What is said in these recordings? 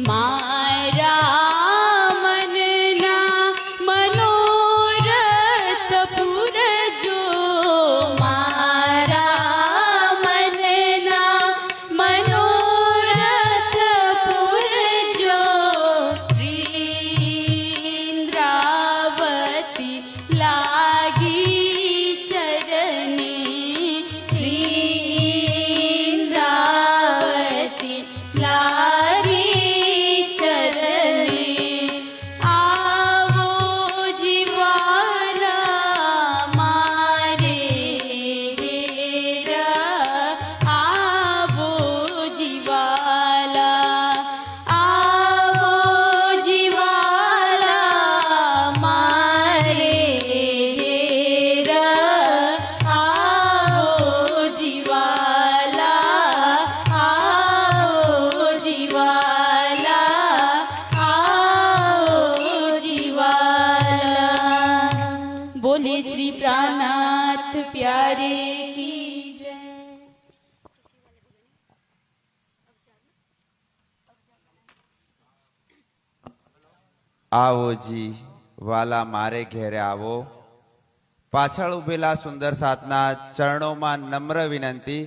मारा मनना मनोरथ पूरजो मारा मनना मनोरथ पूरजो श्री इंद्रावती लागी चरणे श्री इंद्रावती लागी चरणे आवो जीवाला मारे हेरा आवो जीवाला मारे हेरा आवो जीवाला बोले श्री प्राणनाथ प्यारे की जय। आवो जी वाला मारे घेरे आवो। पाछळ उभेला सुंदर साथना चरणों में नम्र विनंती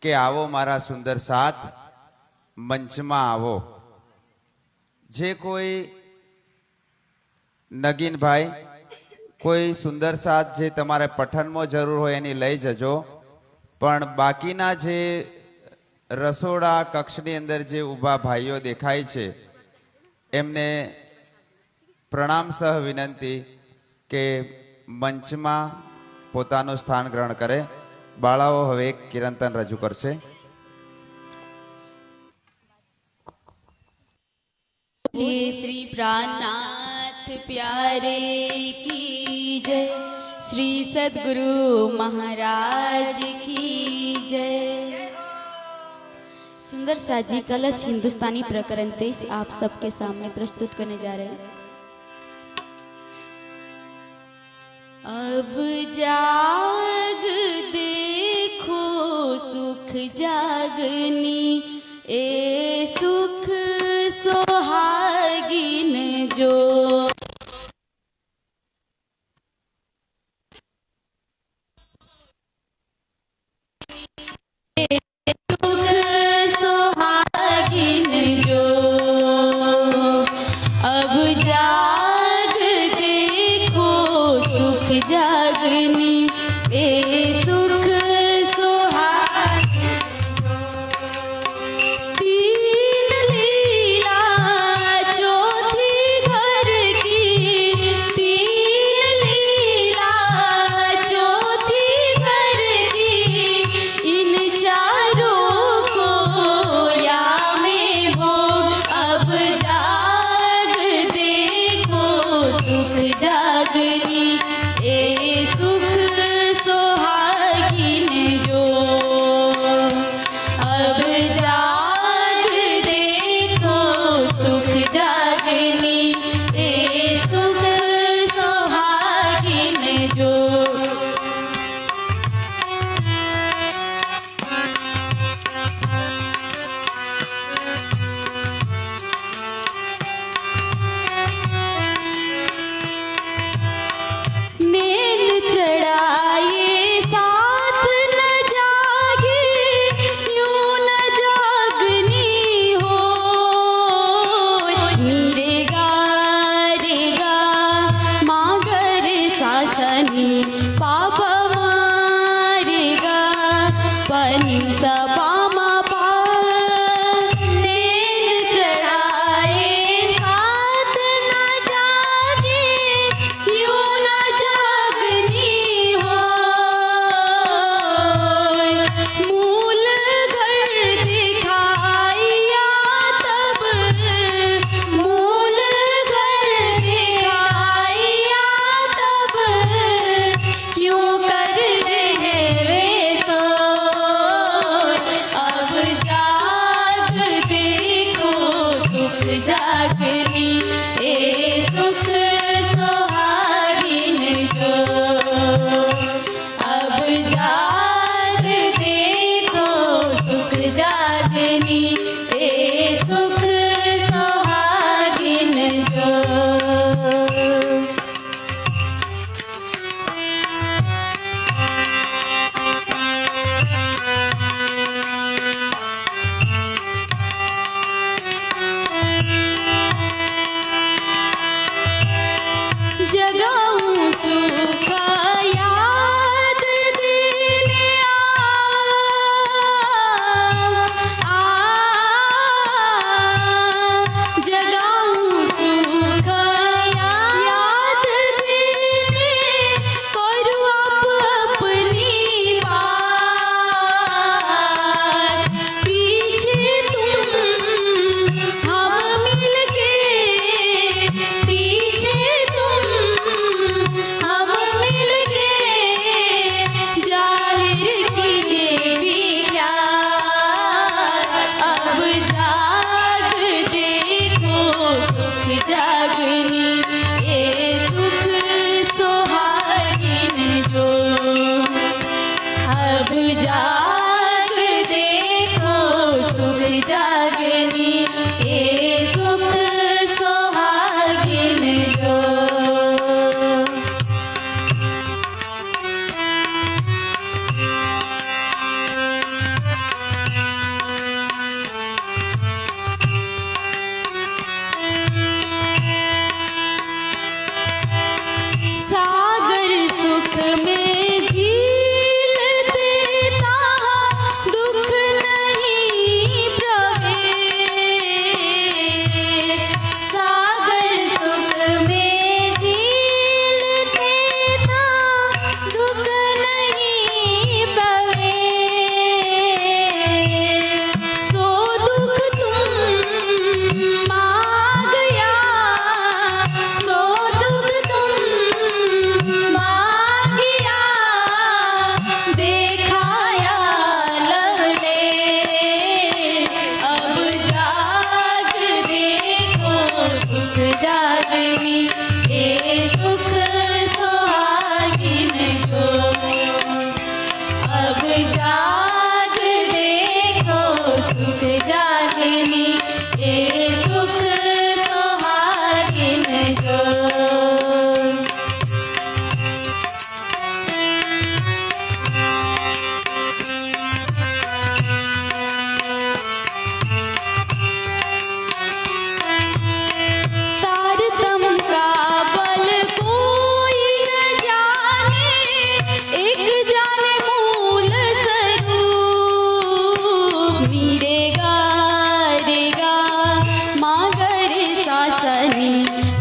के आवो मारा सुंदर साथ मंच में आवो। जे कोई नगीन भाई कोई सुंदर साथ जे तमारे पठन में जरूर हो एनी लई जजो, पण बाकीना जे रसोड़ा कक्षनी अंदर जे उभा भाईओ देखाय छे एमने प्रणाम सह विनंती के मंच में पोतानु स्थान ग्रहण करे। बाळाओ हवे एक कीर्तन रजू करशे। श्री प्राणनाथ प्यारे की जय। श्री सद्गुरु महाराज की जय। सुंदर साजी कलश हिंदुस्तानी प्रकरण 23 आप सबके सामने प्रस्तुत करने जा रहे हैं। अब जाग देखो सुख जागनी ए सुख सोहागिन जो सुख सोहागिन जो अब जाग देखो सुख जागनी ए सुख सोहागिन तीन लीला चौथी घर की तीन लीला चौथी घर की इन चारों को या में हो अब जाग देखो सुख जागनी ए सुख सोहागिन जो अब जाग देखो सुख जागनी ए सुख सोहागिन जो नैन चढ़ाए साथ न जागे यूं न जागनी हो नीरेगा रेगा मागर सासनी पापा मारेगा पनी सपा मा पा नैन चढ़ाए साथ न जागे यूं न जागनी हो मूल घर दिखाया तब मूल घर दिखाया तब क्यों कर रहे रे सो अब जाग देखो सुख जागनी ए सुख सोहागिन जो अब जाग देखो सुख जागनी ए सुख सोहागिन जागनी ये सुख सुहागिन जो। अब जाग देखो सुख जागनी ये सुख सुहागिन जो।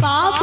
पाप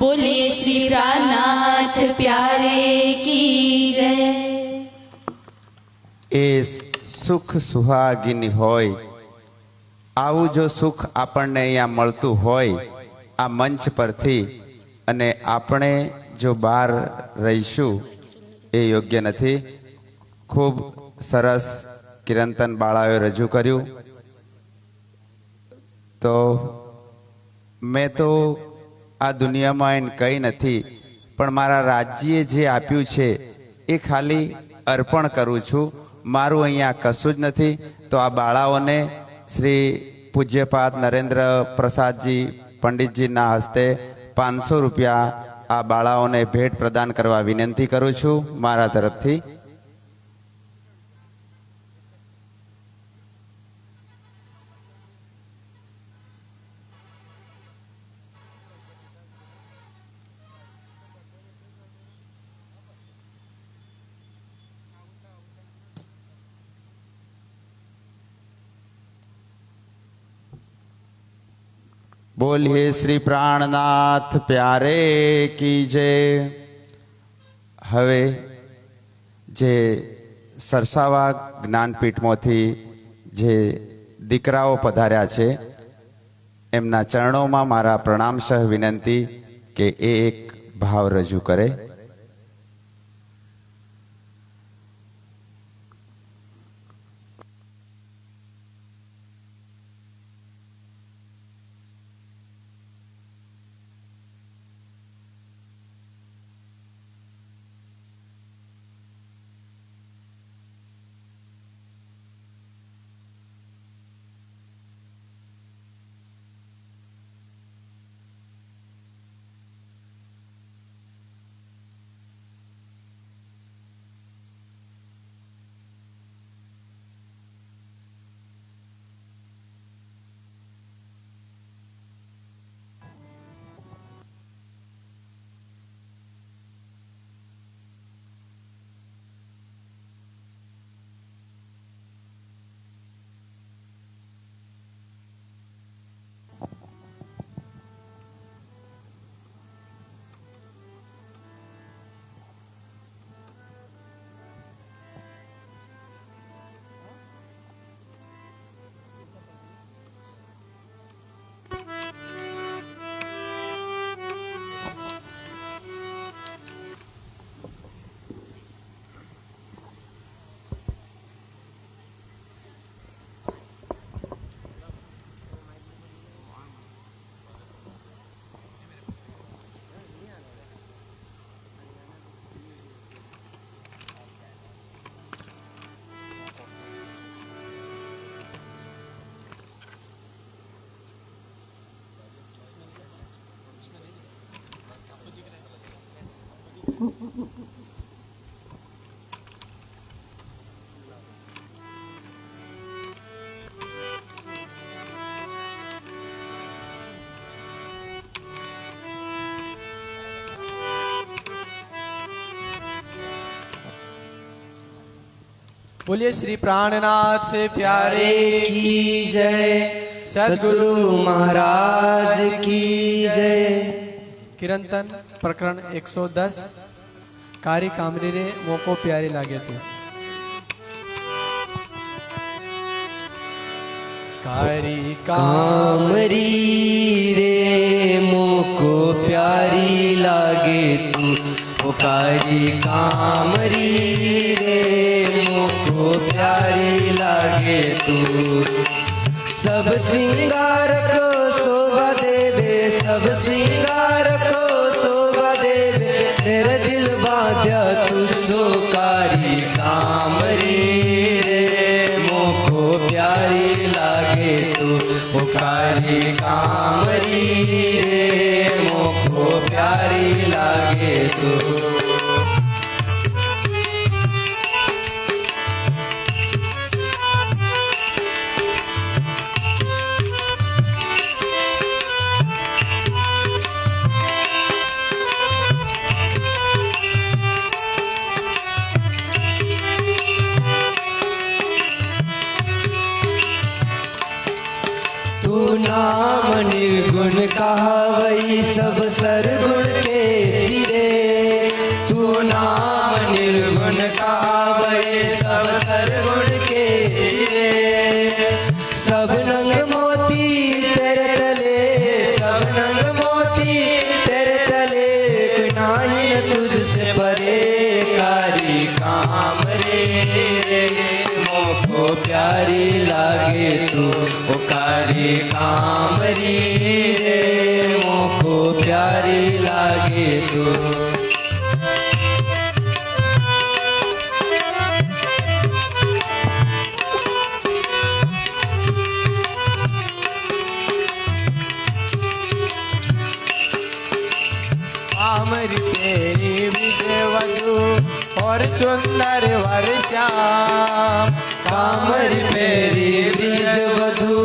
बोलिए श्री प्राणनाथ प्यारे की जय। ए सुख सुहागिनी होय, आવું જો સુખ આપણને અહીંયા મળતું હોય આ મંચ પરથી, અને આપણે જો બહાર રહીશું એ યોગ્ય નથી. ખૂબ સરસ કિરંતન બાળાઓએ રજૂ કર્યું. તો મેં તો આ દુનિયામાં એને કંઈ નથી, પણ મારા રાજ્યે જે આપ્યું છે એ ખાલી અર્પણ કરું છું. મારું અહીંયા કશું જ નથી. તો આ બાળાઓને શ્રી પૂજ્યપાદ નરેન્દ્ર પ્રસાદજી પંડિતજીના હસ્તે 500 રૂપિયા આ બાળાઓને ભેટ પ્રદાન કરવા વિનંતી કરું છું મારા તરફથી. बोलिए श्री प्राणनाथ प्यारे की जय. હવે જે સરસાવા જ્ઞાનપીઠમાંથી જે દીકરાઓ પધાર્યા છે એમના ચરણોમાં મારા પ્રણામસહ વિનંતી કે એ એક ભાવ રજૂ કરે. बोलिए श्री प्राणनाथ प्यारे की जय। सद्गुरु महाराज की जय। किरंतन प्रकरण 110 कारी कामरी रे मोको प्यारी लागे तू। कारी कामरी रे मोको प्यारी लागे तू। ओ कारी कामरी रे मोको प्यारी लागे तू। सब सिंगार को शोभा देवे, सब सिंगार को शोभा देवे। मेरा दिल बाध्या तू सो कारी कामरी रे मोको प्यारी लागे तू। ओ कारी कामरी रे मोको प्यारी लागे तू। नाम निर्गुण कहावई सब सरगुण कामरी रे मोको प्यारी लागे तू। कामरी तेरी विजय वधु और सुंदर वर्षाम। कामरी तेरी विजय वधु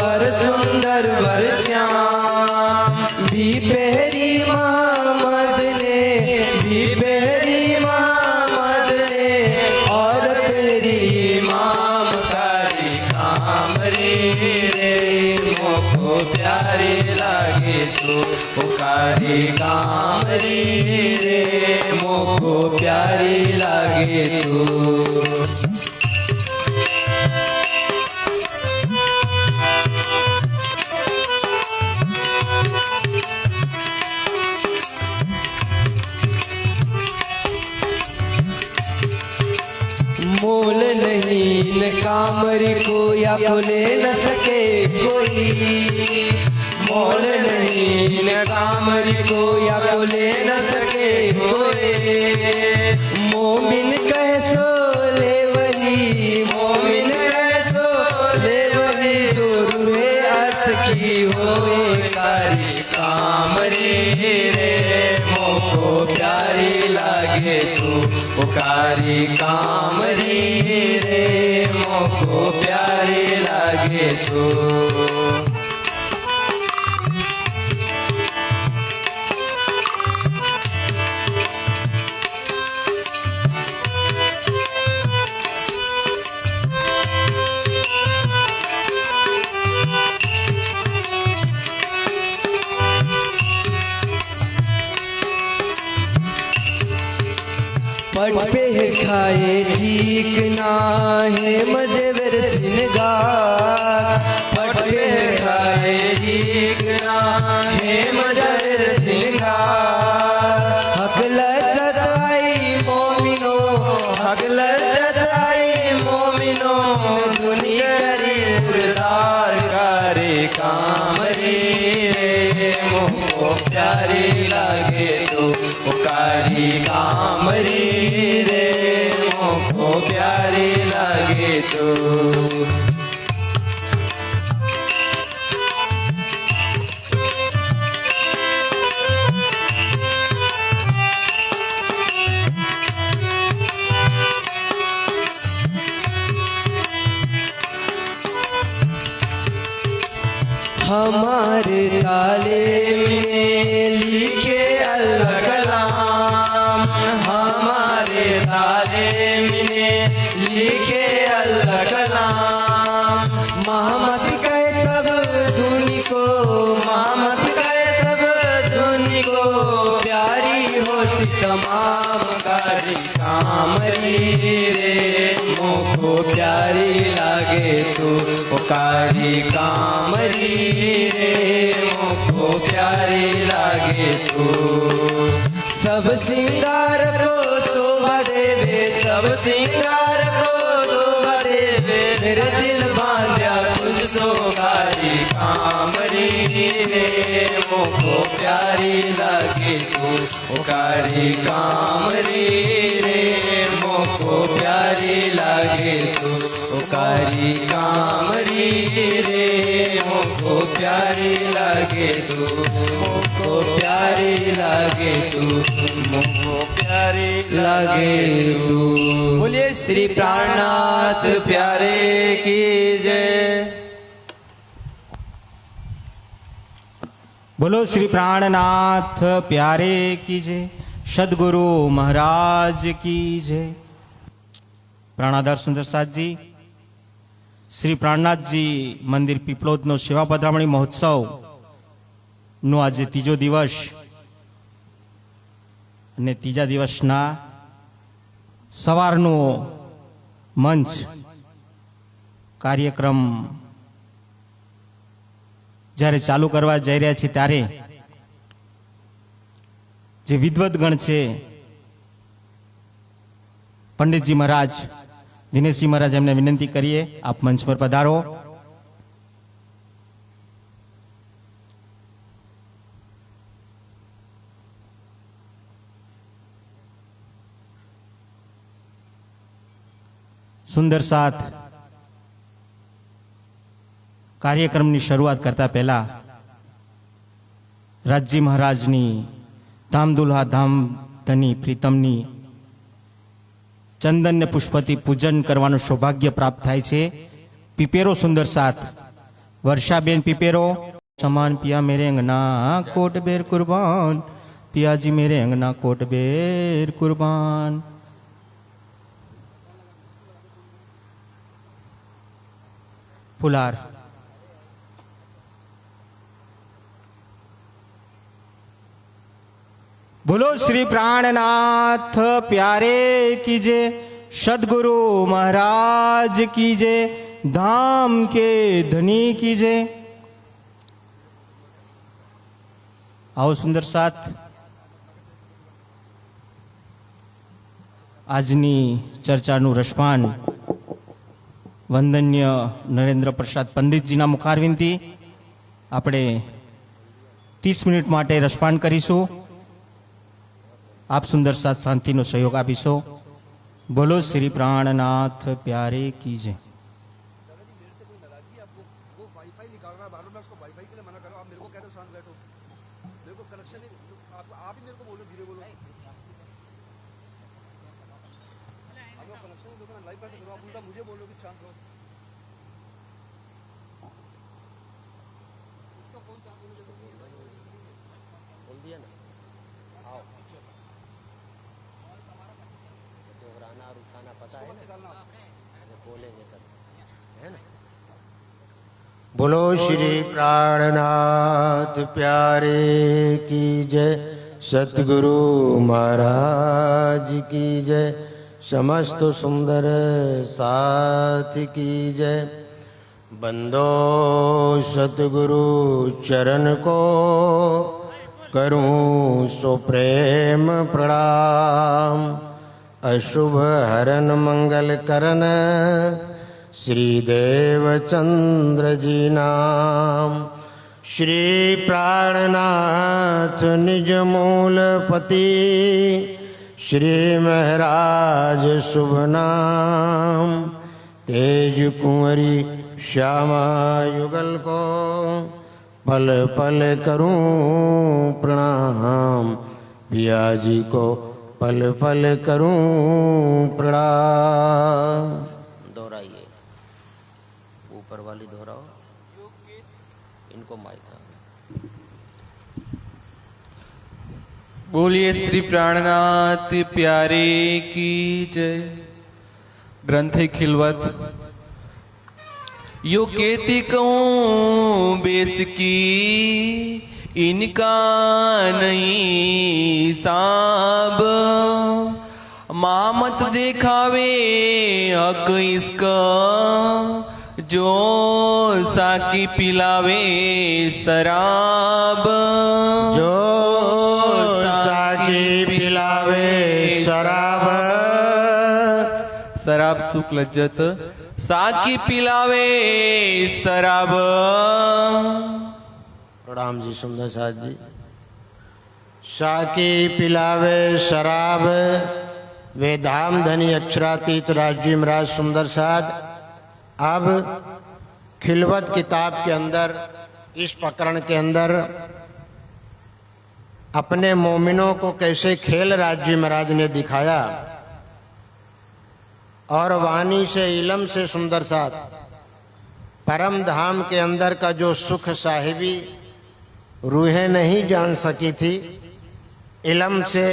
और सुंदर वर्षाम। भी पहरी मोहम्मद ने, भी पहरी मोहम्मद ने और पहरी इमाम कारी कामरी रे मोको प्यारी लागे तू। पुकारी कामरी रे मोको प्यारी लागे तू। मोल नहीं न कामरी को या को ले न सके कोई। मोल नहीं न कामरी को या को ले न सके कोई। मोमिन कैसो ले वही, मोमिन कैसो ले वही जो रूहे अर्थ की होए कारी कामरी रे मोको प्यारी लागे तू। पुकारी कामरी रे मोको प्यारी लागे तू। पट पे खाए चीकना है मजेवर सिनगार। पट पे खाए चीकना है मजेवर सिनगार। हक लज्जत आई मोमिनो, हक लज्जत आई मोमिनो दुनिया री मुर्दार कारी कामरी रे मोको प्यारी लागे तू। पुकारी कामरी रे मोको प्यारी लागे तू। हमारे ताले में लिखे अल्लाह कलाम। हमारे ताले में लिखे अल्लाह कलाम। मोहम्मद कहे सब धुनी को, मोहम्मद कहे सब धुनी को प्यारी हो सी तमाम कारी कामरी रे मोको प्यारी लागे तू। पुकारी कामरी रे मोको प्यारी लागे तू। सब सिंगार को शोभा देवे, सब सिंगार को शोभा देवे मेरे दिल बांध्या तुझको कारी कामरी रे मोको प्यारी लागे तू। पुकारी कामरी रे मोको प्यारी लागे तू। पुकारी कामरी रे मोको प्यारी लागे तू। मोको प्यारी लागे तू, मोको प्यारी लागे तू। बोलिए श्री प्राणनाथ प्यारे की जय। बोलो श्री प्राणनाथ प्यारे की जय। सदगुरु महाराज की जय। प्राणाधार सुंदर साथ जी श्री प्राणनाथ जी मंदिर पीपलोद नो सेवा पधरामणी महोत्सव नो आज तीजो दिवस ने तीजा दिवसना सवारनो मंच कार्यक्रम જ્યારે ચાલુ કરવા જઈ રહ્યા છે ત્યારે જે વિદ્વદગણ છે પંડિતજી મહારાજ દિનેશજી મહારાજ એમને વિનંતી કરીએ આપ મંચ પર પધારો। સુંદર સાથ કાર્યક્રમની શરૂઆત કરતા પહેલા રાજજી મહારાજની ધામ દુલ્હા ધામ ધની પ્રીતમની ચંદન ને પુષ્પથી પૂજન કરવાનું સૌભાગ્ય પ્રાપ્ત થાય છે. પીપેરો સુંદર સાથ વર્ષાબેન પીપેરો. સમાન પિયા મેરે અંગના કોટ બેર કુરબાન, પિયાજી મેરે અંગના કોટ બેર કુરબાન. ફુલાર. बोलो श्री प्राणनाथ प्यारे कीजे, सदगुरु महाराज कीजे, धाम के धनी कीजे. आओ सुंदर साथ આજની ચર્ચાનું રસપાન વંદનીય નરેન્દ્ર પ્રસાદ પંડિતજીના મુખારવિંદથી આપણે 30 મિનિટ માટે રસપાન કરીશું. आप सुंदर साथ शांति नो सहयोग आपीशो. बोलो श्री प्राणनाथ प्यारे कीजे. बोलो श्री प्राणनाथ प्यारे की जय, सतगुरु महाराज की जय, समस्त सुंदर साथ की जय. बंदो सतगुरु चरण को करूं सो प्रेम प्रणाम. अशुभ हरन मंगल करन श्री देवचंद्र जी नाम. श्री प्राणनाथ निज मूलपति, श्री महाराज शुभ नाम. तेज कुंवरी श्यामा युगल को पल पल करूं प्रणाम. पिया जी को पल पल करूं प्रणाम. दोहराइए, ऊपर वाली दोहराओ, इनको माइक. बोलिए श्री प्राणनाथ प्यारे की जय. ग्रंथे खिलवत यो केती कहूं बेस की, इनका नहीं साब. मामत दिखावे हक इसका, जो साकी पिलावे शराब. जो साकी पिलावे शराब. शराब सुख लज्जत, साकी पिलावे शराब. प्रणाम जी सुंदर साथ जी. साकी पिलावे शराब, वे धाम धनी अक्षरातीत राजी महाराज सुंदर साध. अब खिलवत किताब के अंदर, इस प्रकरण के अंदर अपने मोमिनों को कैसे खेल राजी महाराज ने दिखाया, और वाणी से इलम से सुंदर साथ परम धाम के अंदर का जो सुख साहिबी रूहें नहीं जान सकी थी, इलम से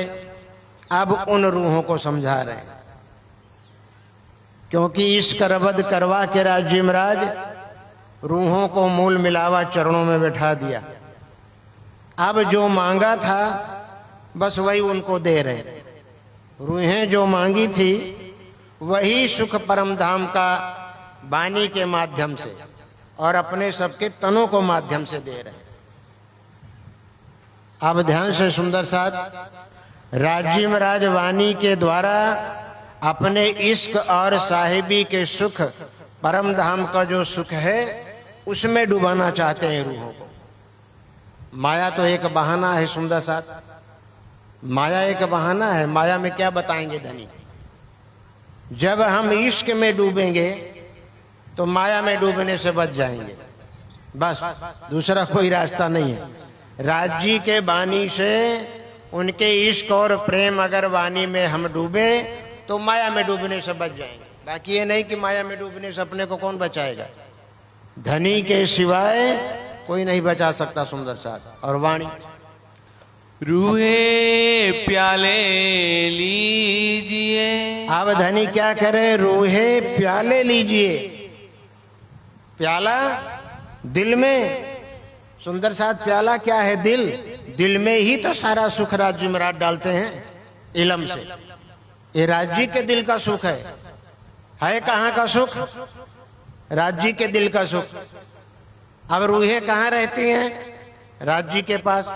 अब उन रूहों को समझा रहे हैं. क्योंकि इस करबद करवा के राजी महाराज रूहों को मूल मिलावा चरणों में बैठा दिया. अब जो मांगा था बस वही उनको दे रहे. रूहें जो मांगी थी वही सुख परम धाम का वाणी के माध्यम से और अपने सबके तनों को माध्यम से दे रहे. अब ध्यान से सुंदर साथ, राजी महाराज वाणी के द्वारा अपने इश्क और साहिबी के सुख, परम धाम का जो सुख है उसमें डुबाना चाहते हैं रूहों को. माया तो एक बहाना है सुंदर साथ, माया एक बहाना है. माया में क्या बताएंगे धनी, जब हम इश्क में डूबेंगे तो माया में डूबने से बच जाएंगे, बस दूसरा कोई रास्ता नहीं है। राज्य के वाणी से उनके इश्क और प्रेम अगर वाणी में हम डूबे तो माया में डूबने से बच जाएंगे। बाकी ये नहीं कि माया में डूबने से अपने को कौन बचाएगा, धनी के सिवाय कोई नहीं बचा सकता। सुंदर साथ और वाणी। रूहे प्याले लीजिए। अब धनी क्या करे, रूहे प्याले लीजिए। प्याला दिल में, सुंदर साथ प्याला क्या है, दिल। दिल में ही तो सारा सुख राज्य महाराज डालते हैं इलम से। ये राज्य के दिल का सुख है कहाँ का सुख, राज्य के दिल का सुख। अब रूहें कहाँ रहती हैं, राज्य के पास।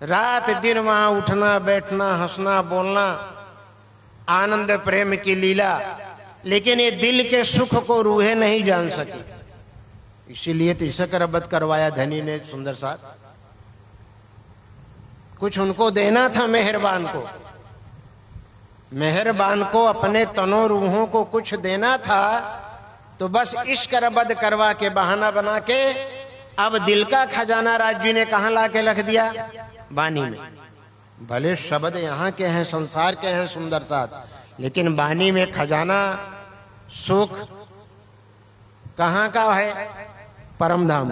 रात दिन वहां उठना बैठना हंसना बोलना, आनंद प्रेम की लीला, लेकिन ये दिल के सुख को रूहें नहीं जान सकी। इसीलिए तो इसे करबत करवाया धनी ने सुंदर साथ। कुछ उनको देना था मेहरबान को, मेहरबान को अपने तनों रूहों को कुछ देना था, तो बस इश्क रबद करवा के बहाना बना के अब दिल का खजाना राज्य ने कहां ला के रख दिया, वाणी में। भले शब्द यहाँ के हैं, संसार के हैं सुंदर साथ, लेकिन वाणी में खजाना सुख कहाँ का है, परम धाम।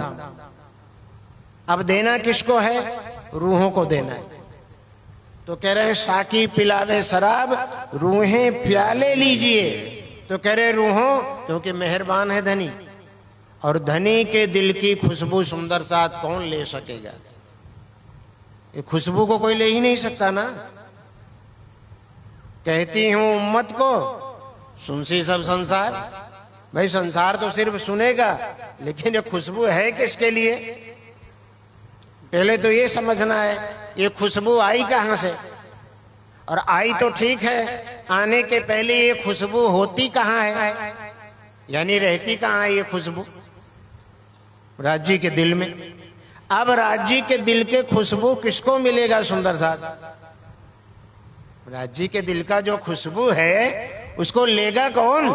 अब देना किसको है, रूहों को देना है। तो कह रहे हैं साकी पिलावे शराब, रूहें प्याले लीजिए। तो कह रहे रूहों, क्योंकि मेहरबान है धनी, और धनी के दिल की खुशबू सुंदर साथ कौन ले सकेगा। ये खुशबू को कोई ले ही नहीं सकता ना। कहती हूं उम्मत को सुनसी सब संसार। भाई संसार तो सिर्फ सुनेगा, लेकिन ये खुशबू है किसके लिए, पहले तो ये समझना है। ये खुशबू आई कहां से, और आई तो ठीक है, आने के पहले ये खुशबू होती कहां है, यानी रहती कहां है ये खुशबू, राज्य के दिल में। अब राज्य के दिल के खुशबू किसको मिलेगा सुंदर साथ, राज्य के दिल का जो खुशबू है उसको लेगा कौन,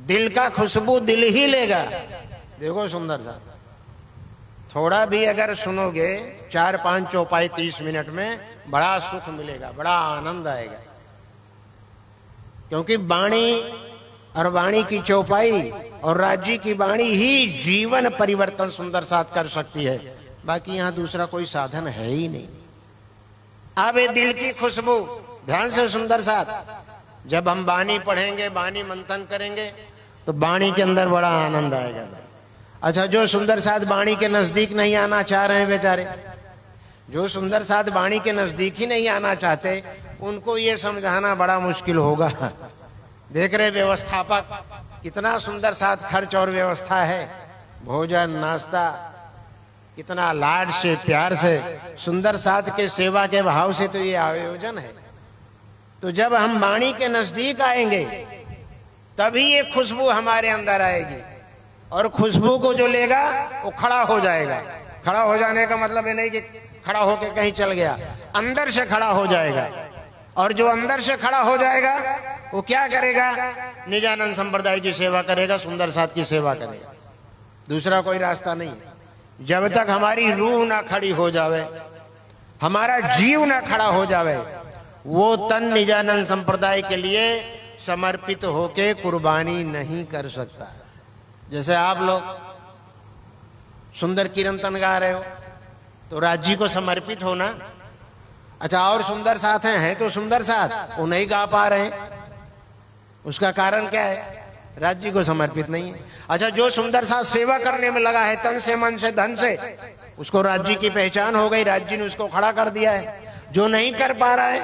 दिल का खुशबू दिल ही लेगा। देखो सुंदर साथ, थोड़ा भी अगर सुनोगे 4-5 चौपाई 30 मिनट में, बड़ा सुख मिलेगा, बड़ा आनंद आएगा। क्योंकि वाणी और वाणी की चौपाई और राज्य की वाणी ही जीवन परिवर्तन सुंदर साथ कर सकती है। बाकी यहां दूसरा कोई साधन है ही नहीं। अब ये दिल की खुशबू, ध्यान से सुंदर साथ, जब हम वाणी पढ़ेंगे, वाणी मंथन करेंगे, तो वाणी के अंदर बड़ा आनंद आएगा। अच्छा, जो सुंदर साथ वाणी के नजदीक नहीं आना चाह रहे हैं बेचारे, जो सुंदर साथ वाणी के नजदीक ही नहीं आना चाहते, उनको ये समझाना बड़ा मुश्किल होगा। देख रहे व्यवस्थापक कितना सुंदर साथ खर्च और व्यवस्था है, भोजन नाश्ता, कितना लाड से प्यार से सुंदर साथ के सेवा के भाव से तो ये आयोजन है। तो जब हम वाणी के नजदीक आएंगे तभी ये खुशबू हमारे अंदर आएगी, और खुशबू को जो लेगा वो खड़ा हो जाएगा। खड़ा हो जाने का मतलब ये नहीं कि खड़ा होके कहीं चल गया, अंदर से खड़ा हो जाएगा। और जो अंदर से खड़ा हो जाएगा वो क्या करेगा, निजानंद संप्रदाय की सेवा करेगा, सुंदर साथ की सेवा करेगा। दूसरा कोई रास्ता नहीं है। जब तक हमारी रूह ना खड़ी हो जावे, हमारा जीव ना खड़ा हो जावे, वो तन निजानंद संप्रदाय के लिए समर्पित होके कुर्बानी नहीं कर सकता। जैसे आप लोग सुंदर कीर्तन गा रहे हो तो राज्य को समर्पित होना। अच्छा, और सुंदर साथ हैं तो सुंदर साथ वो नहीं गा पा रहे हैं, उसका कारण क्या है, राज्य को समर्पित नहीं है। अच्छा, जो सुंदर साथ सेवा करने में लगा है तन से मन से धन से, उसको राज्य की पहचान हो गई, राज्य ने उसको खड़ा कर दिया है। जो नहीं कर पा रहा है,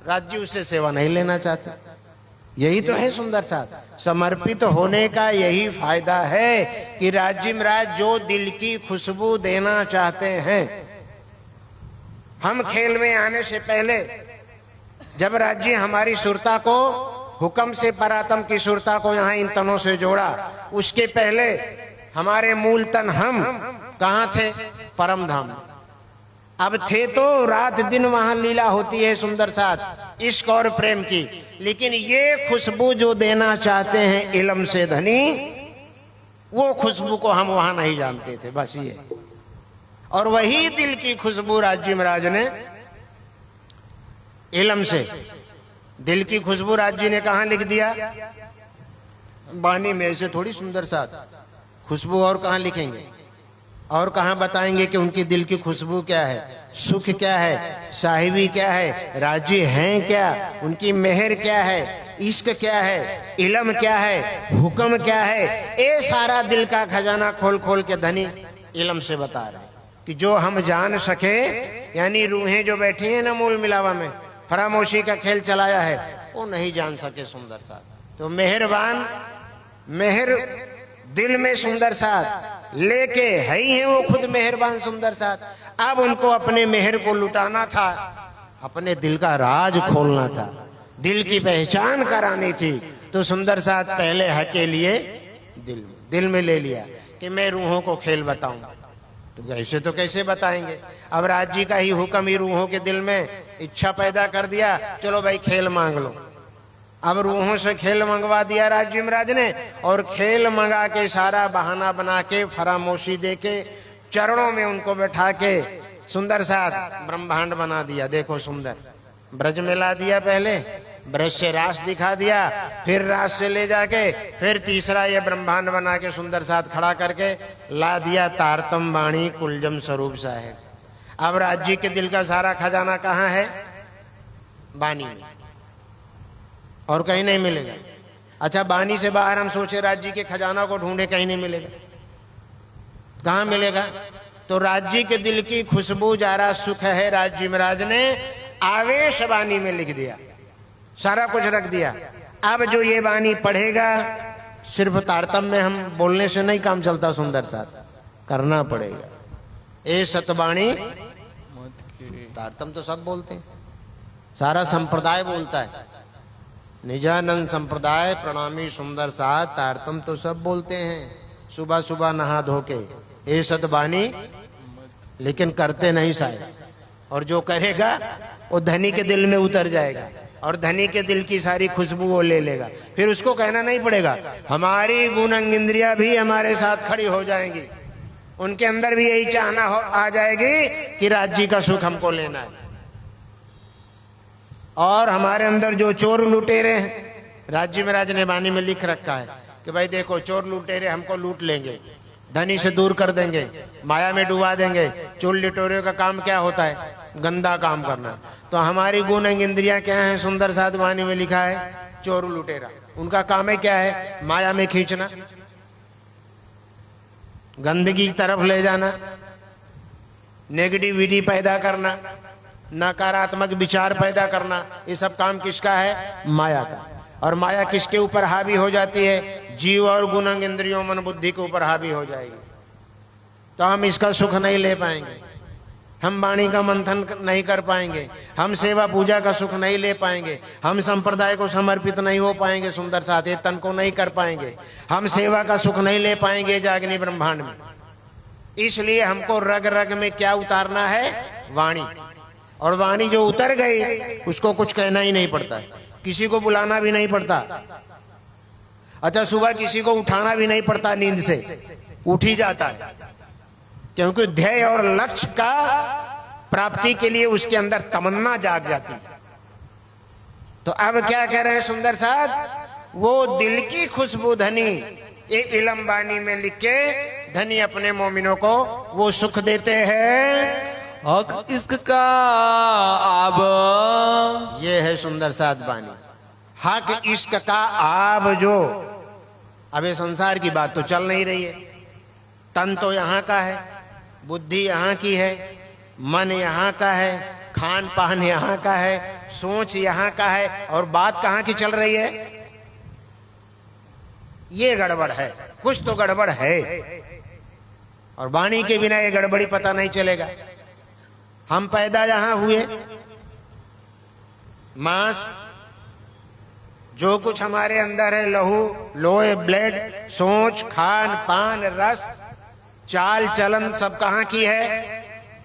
राज्य उससे सेवा नहीं लेना चाहता। यही तो है सुंदर साथ। समर्पित होने का यही फायदा है कि राज्य महाराज जो दिल की खुशबू देना चाहते हैं। हम खेल में आने से पहले जब राज्य हमारी सुरता को, हुक्म से परातम की सुरता को यहाँ इन तनों से जोड़ा, उसके पहले हमारे मूल तन हम कहाँ थे, परम धाम। अब थे तो रात दिन वहां लीला होती है सुंदर साथ इश्क और प्रेम की, लेकिन ये खुशबू जो देना चाहते हैं इलम से धनी, वो खुशबू को हम वहां नहीं जानते थे, बस ये। और वही दिल की खुशबू राज्य महाराज ने इलम से, दिल की खुशबू राज्य ने कहां लिख दिया? बानी में से थोड़ी सुंदर साथ खुशबू और कहां लिखेंगे, और कहां बताएंगे कि उनकी दिल की खुशबू क्या है, सुख क्या है, साहिबी क्या है, राजी हैं क्या, उनकी मेहर क्या है, इश्क क्या है, इलम क्या है, हुक्म क्या है, ये सारा दिल का खजाना खोल खोल के धनी इलम से बता रहे कि जो हम जान सके, यानी रूहें जो बैठी हैं ना मूल मिलावा में, फरामोशी का खेल चलाया है, वो नहीं जान सके सुंदर साथ। तो मेहरबान, मेहर दिल में सुंदर साथ लेके है ही है वो खुद मेहरबान सुंदर साथ। अब उनको अपने मेहर को लुटाना था, अपने दिल का राज खोलना था, दिल की पहचान करानी थी। तो सुंदर साथ पहले हके लिए दिल में ले लिया कि मैं रूहों को खेल बताऊं। तो ऐसे तो कैसे बताएंगे? अब राज जी का ही हुक्म ही रूहों के दिल में इच्छा पैदा कर दिया, चलो भाई खेल मांग लो। अब रूहों से खेल मंगवा दिया राज्य महाराज ने, और खेल मंगा के सारा बहाना बना के फरामोशी दे के चरणों में उनको बैठा के सुंदर साथ ब्रह्मांड बना दिया। देखो सुंदर, ब्रज में ला दिया, पहले ब्रज से रास दिखा दिया, फिर रास से ले जाके फिर तीसरा ये ब्रह्मांड बना के सुंदर साथ खड़ा करके ला दिया तारतम वाणी कुलजम स्वरूप साहेब। अब राज्य के दिल का सारा खजाना कहाँ है? बानी में, और कहीं नहीं मिलेगा। अच्छा, बानी से बाहर हम सोचे राज्य के खजाना को ढूंढे, कहीं नहीं मिलेगा। कहां मिलेगा? तो राज्य के दिल की खुशबू जारा सुख है, राज्य महाराज ने आवेश बानी में लिख दिया, सारा कुछ रख दिया। अब जो ये बानी पढ़ेगा, सिर्फ तारतम में हम बोलने से नहीं काम चलता, सुंदर साथ करना पड़ेगा। ए सतबाणी, तारतम तो सब बोलते हैं, सारा संप्रदाय बोलता है, निजानंद संप्रदाय प्रणामी सुंदर साथ तारतम तो सब बोलते हैं सुबह सुबह नहा धो के, ए सतबानी, लेकिन करते नहीं शायद। और जो करेगा वो धनी के दिल में उतर जाएगा, और धनी के दिल की सारी खुशबू वो ले लेगा। फिर उसको कहना नहीं पड़ेगा, हमारी गुणंग इंद्रियां भी हमारे साथ खड़ी हो जाएंगी, उनके अंदर भी यही चाहना आ जाएगी कि राज्य का सुख हमको लेना है। और हमारे अंदर जो चोर लुटेरे हैं, राज्य महाराज ने बानी में लिख रखा है कि भाई देखो, चोर लुटेरे हमको लूट लेंगे, धनी से दूर कर देंगे, माया में डुबा देंगे। चोर लुटेरे का काम क्या होता है? गंदा काम करना। तो हमारी गुण इंद्रियां क्या है? सुंदर साथ बानी में लिखा है, चोर लुटेरा, उनका काम है क्या है? माया में खींचना, गंदगी की तरफ ले जाना, नेगेटिविटी पैदा करना, नकारात्मक विचार पैदा करना। ये सब काम किसका है? माया का। और माया किसके ऊपर हावी हो जाती है? जीव और गुणंग इंद्रियों मन बुद्धि के ऊपर हावी हो जाएगी। तो हम इसका सुख नहीं ले पाएंगे, हम वाणी का मंथन नहीं कर पाएंगे, हम सेवा पूजा का सुख नहीं ले पाएंगे, हम संप्रदाय को समर्पित नहीं हो पाएंगे, सुंदर साथ ये तन को नहीं कर पाएंगे, हम सेवा का सुख नहीं ले पाएंगे जागनी ब्रह्मांड में। इसलिए हमको रग रग में क्या उतारना है? वाणी। और वाणी जो उतर गई उसको कुछ कहना ही नहीं पड़ता, किसी को बुलाना भी नहीं पड़ता। अच्छा, सुबह किसी को उठाना भी नहीं पड़ता, नींद से उठ ही जाता है, क्योंकि ध्येय और लक्ष्य का प्राप्ति के लिए उसके अंदर तमन्ना जाग जाती है। तो अब क्या कह रहे हैं सुंदर साथ? वो दिल की खुशबू धनी ये इलम बानी में लिख के धनी अपने मोमिनों को वो सुख देते हैं। हक इश्क का आब, ये है सुंदर साथ बानी। हक इश्क का आब। जो अब ये संसार की बात तो चल नहीं रही है, तन तो यहाँ का है, बुद्धि यहाँ की है, मन यहाँ का है, खान पान यहाँ का है, सोच यहाँ का है, और बात कहाँ की चल रही है? ये गड़बड़ है, कुछ तो गड़बड़ है। और वाणी के बिना ये गड़बड़ी पता नहीं चलेगा। हम पैदा यहां हुए, मांस जो कुछ हमारे अंदर है, लहू लोहे ब्लड, सोच खान पान रस चाल चलन सब कहां की है?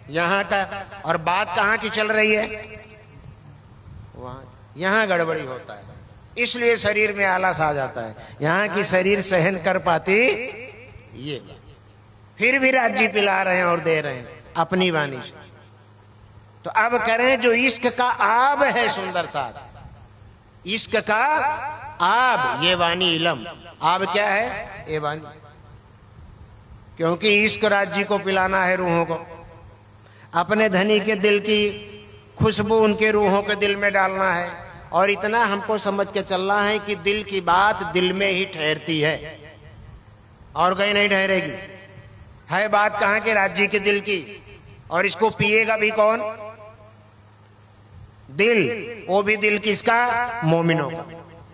यहाँ का, और बात कहाँ की चल रही है, वहां, यहाँ गड़बड़ी होता है, इसलिए शरीर में आलस आ जाता है। यहाँ की शरीर सहन कर पाती ये, फिर भी राज्य पिला रहे हैं और दे रहे हैं अपनी वाणी से। तो अब करें जो इश्क का आब है सुंदर साथ, इश्क का आब, ये वाणी इलम, आब क्या है, ये वाणी, क्योंकि इश्क राज्य को पिलाना है रूहों को, अपने धनी के दिल की खुशबू उनके रूहों के दिल में डालना है। और इतना हमको समझ के चलना है कि दिल की बात दिल में ही ठहरती है और कहीं नहीं ठहरेगी। है बात कहां के, राज्य के दिल की, और इसको पिएगा भी कौन, दिल, वो भी दिल किसका, मोमिनों का।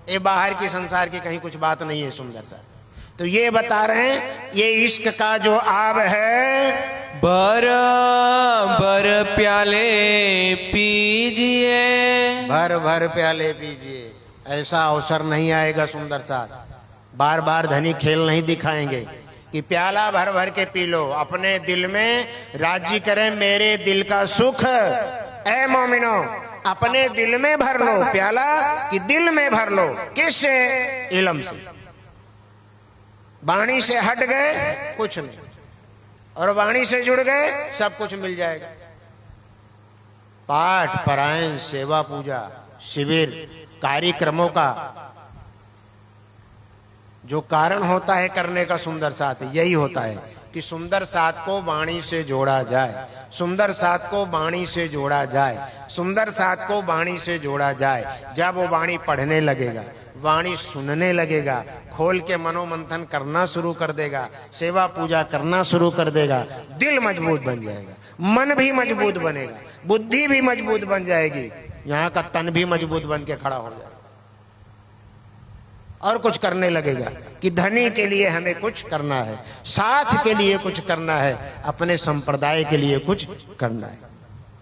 ये बाहर की संसार की कहीं कुछ बात नहीं है सुंदर सा। तो ये बता रहे हैं ये इश्क का जो आब है, भर भर प्याले पीजिए, भर भर प्याले पीजिए। ऐसा अवसर नहीं आएगा सुंदर साथ, बार बार धनी खेल नहीं दिखाएंगे कि प्याला भर भर के पी लो, अपने दिल में राजी करें मेरे दिल का सुख। ऐ मोमिनो, अपने दिल में भर लो प्याला, कि दिल में भर लो, किससे, इल्म से। वाणी से हट गए कुछ नहीं, और वाणी से जुड़ गए सब कुछ मिल जाएगा। पाठ पारायण, सेवा पूजा, शिविर, कार्यक्रमों का जो कारण होता है करने का सुंदर साथ, यही होता है कि सुंदर साथ को वाणी से जोड़ा जाए, सुंदर साथ को वाणी से जोड़ा जाए, सुंदर साथ को वाणी से जोड़ा जाए। जब वो वाणी पढ़ने लगेगा, वाणी सुनने लगेगा, खोल के मनोमंथन करना शुरू कर देगा, सेवा पूजा करना शुरू कर देगा, दिल मजबूत बन जाएगा, मन भी मजबूत बनेगा, बुद्धि भी मजबूत बन जाएगी, यहाँ का तन भी मजबूत बन के खड़ा हो जाएगा और कुछ करने लगेगा कि धनी के लिए हमें कुछ करना है, साथ के लिए कुछ करना है, अपने संप्रदाय के लिए कुछ करना है।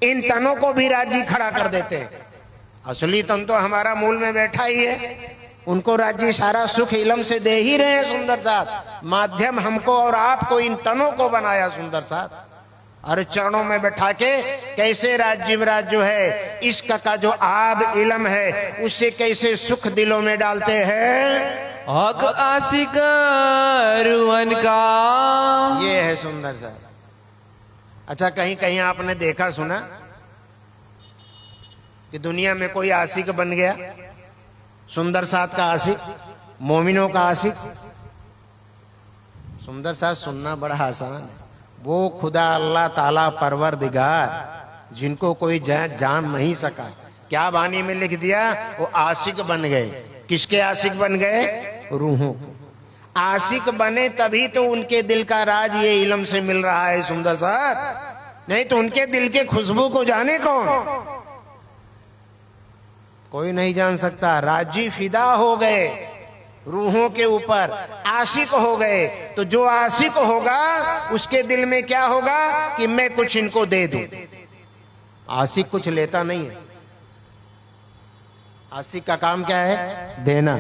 इन तनों को भी राज्य खड़ा कर देते हैं। असली तन तो हमारा मूल में बैठा ही है, उनको राज्य सारा सुख इलम से दे ही रहे हैं सुंदर साथ। माध्यम हमको और आपको इन तनों को बनाया सुंदर साथ, और चरणों में बैठा के कैसे राज्य जो है इश्क का जो आब इलम है उससे कैसे सुख दिलों में डालते हैं। हक आशिक रुअन का, ये है सुंदर सा। अच्छा, कहीं कहीं आपने देखा सुना कि दुनिया में कोई आशिक बन गया, सुंदर साथ का आशिक, मोमिनों का आशिक। सुंदर साथ सुनना बड़ा आसान है। वो खुदा अल्लाह ताला परवरदिगार जिनको कोई जान नहीं सका, क्या वाणी में लिख दिया, वो आशिक बन गए। किसके आशिक बन गए, रूहों। आशिक बने तभी तो उनके दिल का राज ये इल्म से मिल रहा है सुंदर साथ, नहीं तो उनके दिल के खुशबू को जाने कौन, कोई नहीं जान सकता। राजी फिदा हो गए रूहों के ऊपर, आशिक हो गए, तो जो आशिक होगा उसके दिल में क्या होगा कि मैं कुछ इनको दे दूं। आशिक कुछ लेता नहीं है, आशिक का काम क्या है, देना।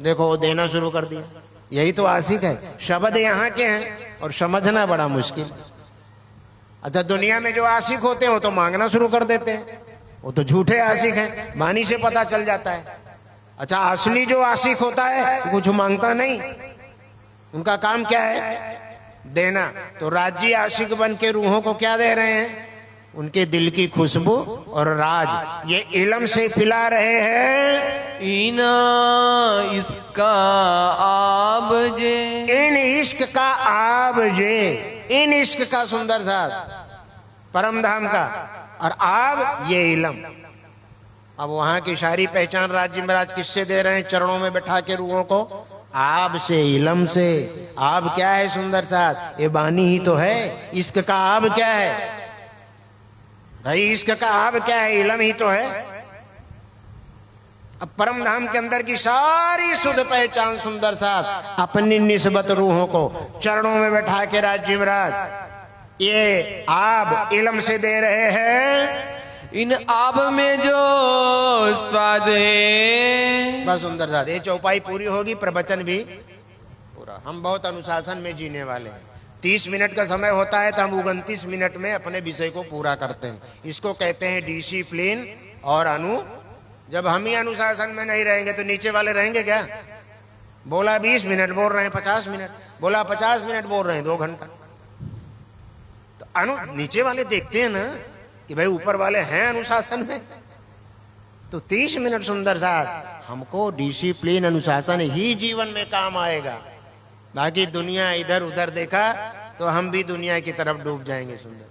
देखो वो देना शुरू कर दिया, यही तो आशिक है। शब्द यहाँ के हैं और समझना बड़ा मुश्किल। अच्छा, दुनिया में जो आशिक होते हैं वो तो मांगना शुरू कर देते हैं, वो तो झूठे आशिक हैं, वाणी से पता चल जाता है। अच्छा, असली जो आशिक होता है कुछ मांगता नहीं, उनका काम क्या है, देना। तो राज्य आशिक बन के रूहों को क्या दे रहे हैं, उनके दिल की खुशबू और राज, ये इल्म से पिला रहे हैं। इन इसका आब जे, इन इश्क का आब जे, इन इश्क का सुंदर साथ परम धाम का, और आब ये इल्म। अब वहां की सारी पहचान राज्य महाराज किससे दे रहे हैं, चरणों में बैठा के रूहों को, आब से, इल्म से। आब क्या है सुंदर साथ, ये बानी ही तो है। इश्क का आब क्या है भाई, इश्क का आब क्या है, इल्म ही तो है। अब परम धाम के अंदर की सारी शुद्ध पहचान सुंदर साथ अपनी निस्बत रूहों को चरणों में बैठा के राज्य महाराज ये आब इल्म से दे रहे हैं। इन आब में जो स्वाद है, बस सुंदर साथ, ये चौपाई पूरी होगी, प्रवचन भी पूरा। हम बहुत अनुशासन में जीने वाले हैं। 30 मिनट का समय होता है तो हम 29 मिनट में अपने विषय को पूरा करते हैं। इसको कहते हैं डिसिप्लिन और जब हम ही अनुशासन में नहीं रहेंगे तो नीचे वाले रहेंगे क्या? बोला 20 मिनट बोल रहे हैं 50 मिनट, बोला 50 मिनट बोल रहे हैं 2 घंटा। तो नीचे वाले देखते हैं ना कि भाई ऊपर वाले हैं अनुशासन में, तो 30 मिनट सुंदर साथ हमको डिसिप्लिन अनुशासन ही जीवन में काम आएगा। बाकी दुनिया इधर उधर देखा तो हम भी दुनिया की तरफ डूब जाएंगे। सुंदर,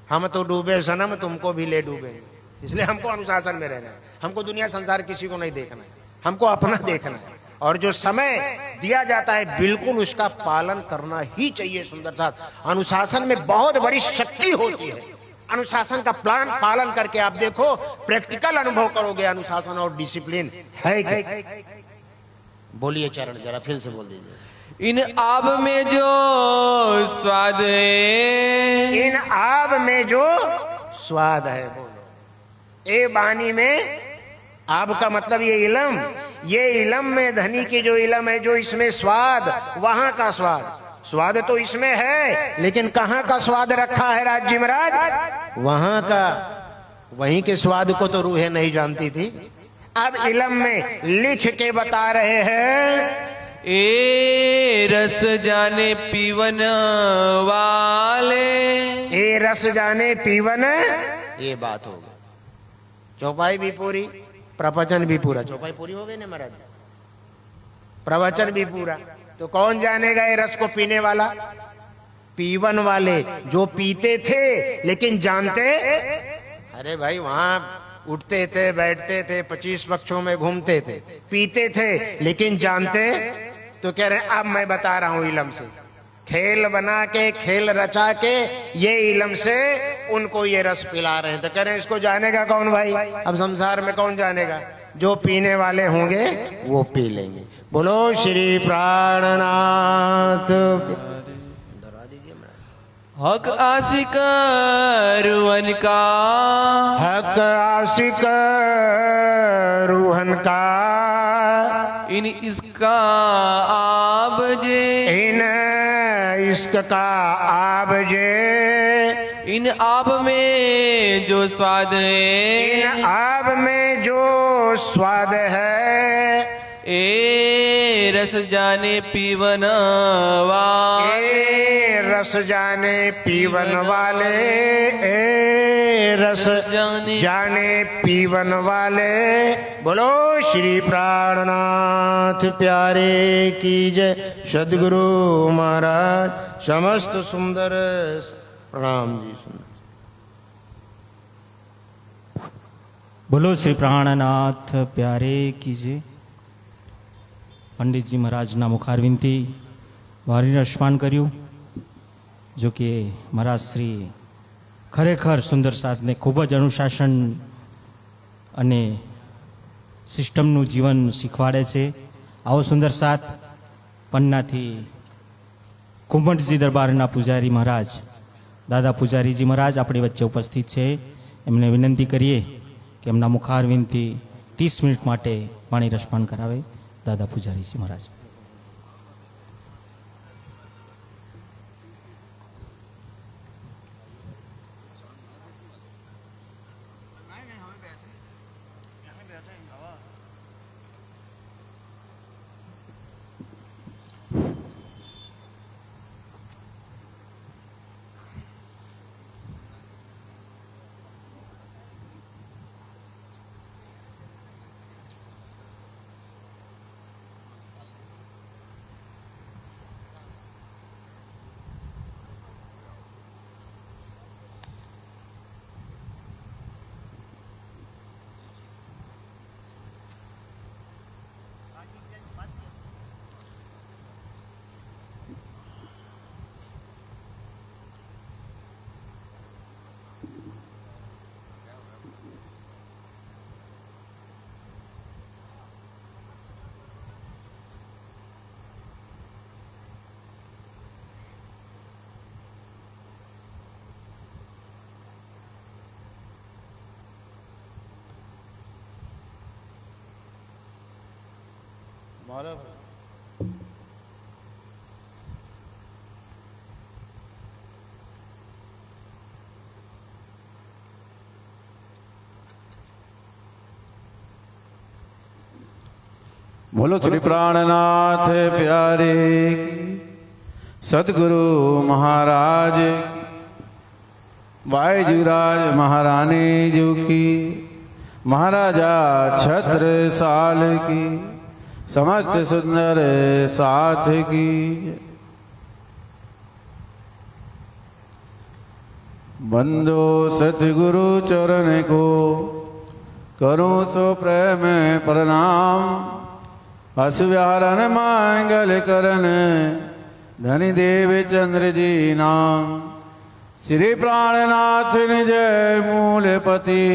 हम तो डूबे सनम, तुमको भी ले डूबेंगे। इसलिए हमको अनुशासन में रहना है। हमको दुनिया संसार किसी को नहीं देखना है, हमको अपना देखना है। और जो समय दिया जाता है बिल्कुल उसका पालन करना ही चाहिए। सुंदर साथ अनुशासन में बहुत बड़ी शक्ति होती है। अनुशासन का प्लान पालन करके आप देखो, प्रैक्टिकल अनुभव करोगे अनुशासन और डिसिप्लिन है क्या। बोलिए चरण जरा फिर से बोल दीजिए। इन आब में जो स्वाद है, इन आब में जो स्वाद है। बोलो, ए बानी में, आब का मतलब ये इलम, ये इलम में धनी की जो इलम है, जो इसमें स्वाद, वहां का स्वाद। स्वाद तो इसमें है, लेकिन कहां का स्वाद रखा है राज्य महाराज? वहां का। वहीं के स्वाद को तो रूहें नहीं जानती थी। अब इलम में लिख के बता रहे हैं, ए रस जाने पीवन वाले, ए रस जाने पीवन, ये बात हो गई। चौपाई भी पूरी, प्रवचन भी पूरा। चौपाई पूरी हो गई ना महाराज, प्रवचन भी पूरा। तो कौन जानेगा ये रस को पीने वाला? पीवन वाले, जो पीते थे लेकिन जानते। अरे भाई वहां उठते थे, बैठते थे, 25 पक्षों में घूमते थे, पीते थे लेकिन जानते। तो कह रहे अब मैं बता रहा हूं इलम से, खेल बना के, खेल रचा के ये इलम से उनको ये रस पिला रहे हैं। तो कह रहे हैं इसको जानेगा कौन भाई? अब संसार में कौन जानेगा? जो पीने वाले होंगे वो पी लेंगे। बोलो श्री प्राणनाथ। हक आशिक रुहन का, हक आशिक रूहन का, इन इसका आब जे, इन इश्क का आब जे, इन आब में जो स्वाद है, इन आब में जो स्वाद है। ए रस जाने पीवन वाले, ए रस जाने पीवन वाले, ए रस जाने पीवन वाले। बोलो श्री प्राणनाथ प्यारे की जय। सद्गुरु महाराज समस्त सुंदर प्रणाम जी। सुंदर बोलो श्री प्राणनाथ प्यारे कीजिए। પંડિતજી મહારાજના મુખારવિંદથી વારીને અર્પણ કર્યું, જો કે મહારાજ શ્રી ખરેખર સુંદર સાથને ખૂબ જ અનુશાસન અને સિસ્ટમનું જીવન શીખવાડે છે. આવો સુંદર સાથ પન્નાથી કુંભટજી દરબારના પૂજારી મહારાજ દાદા પૂજારીજી મહારાજ આપણી વચ્ચે ઉપસ્થિત છે. એમને વિનંતી કરીએ કે એમના મુખારવિંદથી 30 મિનિટ માટે પાણી રસપાન કરાવે. दादा पुजारी जी महाराज। बोलो श्री प्राणनाथ प्यारे की, सतगुरु महाराज की, बाईजूराज महारानी जी की, महाराजा छत्रसाल की, समस्त सुंदर साथ की। बंदो सतगुरु चरण को करूं सो प्रेम प्रणाम, हस विहारन मांगल करन धनी देव चंद्र जी नाम। श्री प्राणनाथ जय मूलपति,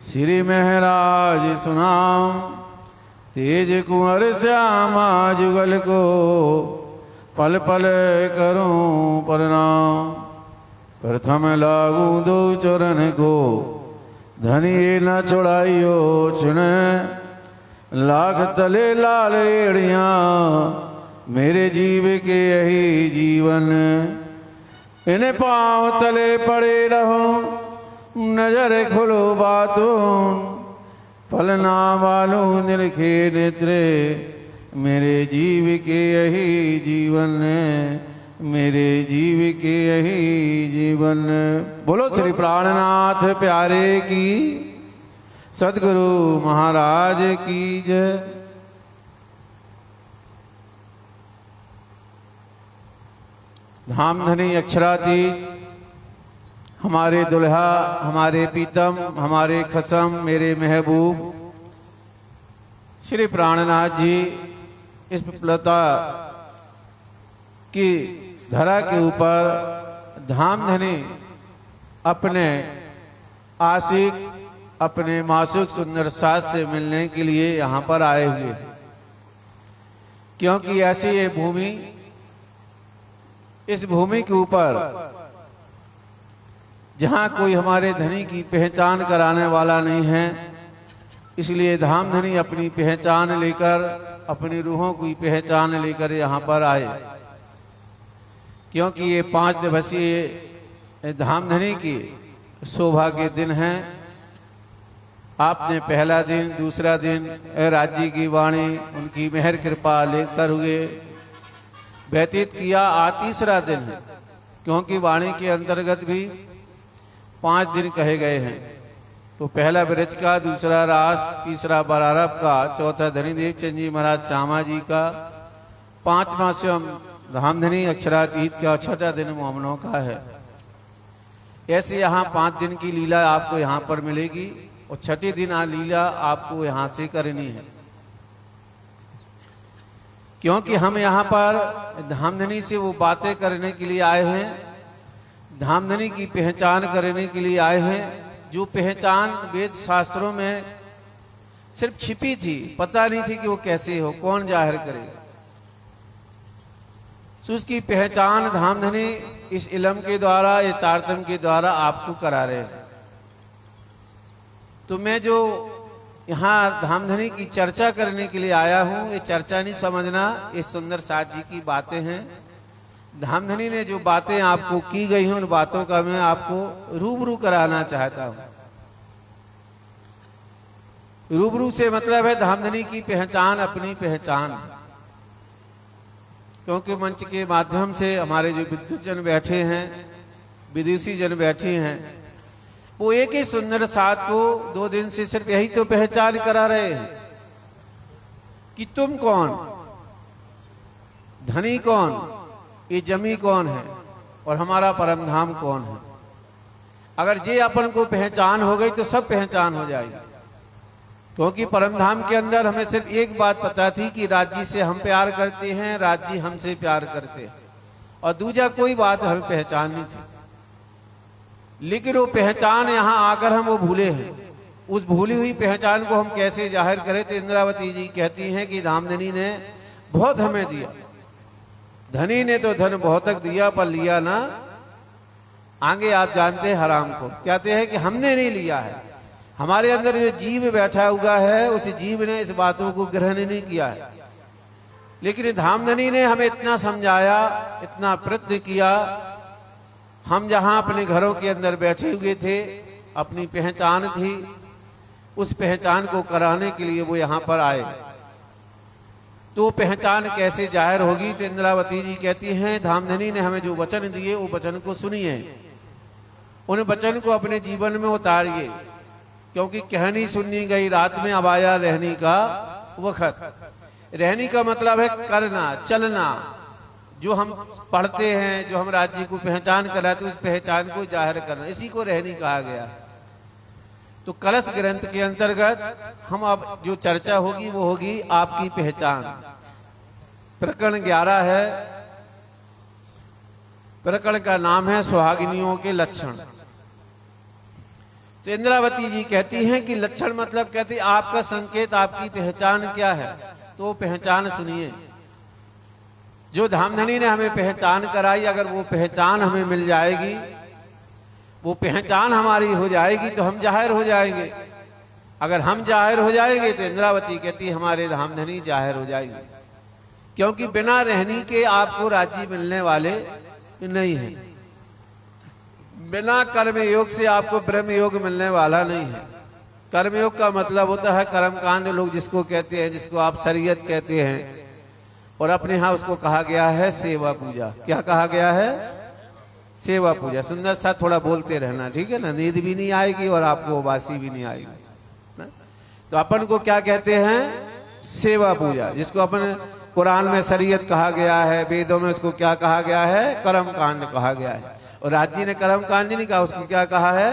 श्री महराज सुनाम, तेज कुंवर श्यामा जुगल को पल पल करूं प्रणाम। प्रथम लागू दो चरण को धनी न छोड़ाइयो क्षण, लाख तले लाल एड़िया मेरे जीव के यही जीवन। इन पांव तले पड़े रहो नजर खुलो बातों, पलना वालू निरखे नेत्रे मेरे जीव के यही जीवन, मेरे जीव के यही जीवन। बोलो श्री प्राणनाथ प्यारे की, सतगुरु महाराज की जय। धामधनी अक्षरातीत हमारे दुल्हा, हमारे पीतम, हमारे खसम, मेरे महबूब श्री प्राणनाथ जी इस विप्लता की धरा के ऊपर धामधनी अपने आशिक, अपने मासूक सुंदर सास से मिलने के लिए यहाँ पर आए हुए, क्योंकि ऐसी ये भूमि, इस भूमि के ऊपर जहाँ कोई हमारे धनी की पहचान कराने वाला नहीं है, इसलिए धामधनी अपनी पहचान लेकर, अपनी रूहों की पहचान लेकर यहाँ पर आए। क्योंकि ये 5 दिवसीय धामधनी की शोभा के दिन हैं। आपने पहला दिन, दूसरा दिन राज्य की वाणी, उनकी मेहर कृपा लेकर हुए व्यतीत किया। आज तीसरा दिन है, क्योंकि वाणी के अंतर्गत भी 5 दिन कहे गए हैं। तो पहला ब्रज का, दूसरा रास, तीसरा बरारब का, चौथा धनीदेव चंद जी महाराज श्यामा जी का, 5वां स्वयं धामधनी अक्षरातीत का, 6ठा दिन मोमनों का है। ऐसे यहाँ 5 दिन की लीला आपको यहाँ पर मिलेगी और 6ठे दिन लीला आपको यहाँ से करनी है। क्योंकि हम यहाँ पर धामधनी से वो बातें करने के लिए आए हैं, धामधनी की पहचान करने के लिए आए हैं, जो पहचान वेद शास्त्रों में सिर्फ छिपी थी, पता नहीं थी कि वो कैसे हो, कौन जाहिर करे। तो उसकी पहचान धामधनी इस इलम के द्वारा, ये तारतम के द्वारा आपको करा रहे हैं। तो मैं जो यहाँ धामधनी की चर्चा करने के लिए आया हूँ, ये चर्चा नहीं समझना, ये सुंदर साथ जी की बातें हैं। धामधनी ने जो बातें आपको की गई हैं, उन बातों का मैं आपको रूबरू कराना चाहता हूँ। रूबरू से मतलब है धामधनी की पहचान, अपनी पहचान। क्योंकि मंच के माध्यम से हमारे जो विद्युत जन बैठे हैं, विदेशी जन बैठे हैं, वो एक ही सुंदर साथ को 2 दिन से सिर्फ यही तो पहचान करा रहे हैं कि तुम कौन, धनी कौन, ये जमी कौन है और हमारा परम धाम कौन है। अगर ये अपन को पहचान हो गई तो सब पहचान हो जाएगी। क्योंकि परम धाम के अंदर हमें सिर्फ एक बात पता थी कि राज्य से हम प्यार करते हैं, राज्य हमसे प्यार करते हैं, और दूजा कोई बात हमें पहचान नहीं थी। लेकिन वो पहचान यहाँ आकर हम वो भूले हैं। उस भूली हुई पहचान को हम कैसे जाहिर करें? तो इंद्रावती जी कहती हैं कि धामधनी ने बहुत हमें दिया। धनी ने तो धन बहुत तक दिया, पर लिया ना। आगे आप जानते हैं हराम को कहते हैं कि हमने नहीं लिया है। हमारे अंदर जो जीव बैठा हुआ है, उस जीव ने इस बातों को ग्रहण नहीं किया है। लेकिन धामधनी ने हमें इतना समझाया, इतना प्रयत्न किया। हम जहां अपने घरों के अंदर बैठे हुए थे, अपनी पहचान थी, उस पहचान को कराने के लिए वो यहाँ पर आए। तो पहचान कैसे जाहिर होगी? तो इंद्रावती जी कहती हैं धामधनी ने हमें जो वचन दिए वो वचन को सुनिए, उन वचन को अपने जीवन में उतारिए, क्योंकि कहनी सुननी गई रात में अब आया रहनी का वक्त। रहनी का मतलब है करना, चलना। जो हम पढ़ते हैं, जो हम राज्य को पहचान कराते, उस पहचान को जाहिर करना, इसी को रहनी कहा गया। तो कलश ग्रंथ के अंतर्गत हम अब जो चर्चा होगी वो होगी आपकी पहचान। प्रकरण 11 है, प्रकरण का नाम है सुहागिनियों के लक्षण। तो इंद्रावती जी कहती हैं कि लक्षण मतलब कहती आपका संकेत, आपकी पहचान क्या है? तो पहचान सुनिए। जो धामधनी ने हमें पहचान कराई, अगर वो पहचान हमें मिल जाएगी, वो पहचान हमारी हो जाएगी तो हम जाहिर हो जाएंगे। अगर हम जाहिर हो जाएंगे तो इंद्रावती कहती हमारे धामधनी जाहिर हो जाएगी, क्योंकि बिना रहनी के आपको राज्य मिलने वाले नहीं है। बिना कर्म योग से आपको ब्रह्म योग मिलने वाला नहीं है। कर्मयोग का मतलब होता है कर्मकांड, लोग जिसको कहते हैं, जिसको आप शरीयत कहते हैं, और अपने यहाँ उसको कहा गया है सेवा पूजा। क्या कहा गया है? सेवा पूजा। सुंदर सा थोड़ा बोलते रहना, ठीक है ना? नींद भी नहीं आएगी और आपको उबासी भी नहीं आएगी ना? तो अपन को क्या कहते हैं? सेवा पूजा, जिसको अपन कुरान में शरीयत कहा गया है, वेदों में उसको क्या कहा गया है? कर्मकांड कहा गया है। और राज्य ने कर्मकांड नहीं कहा, उसको क्या कहा है?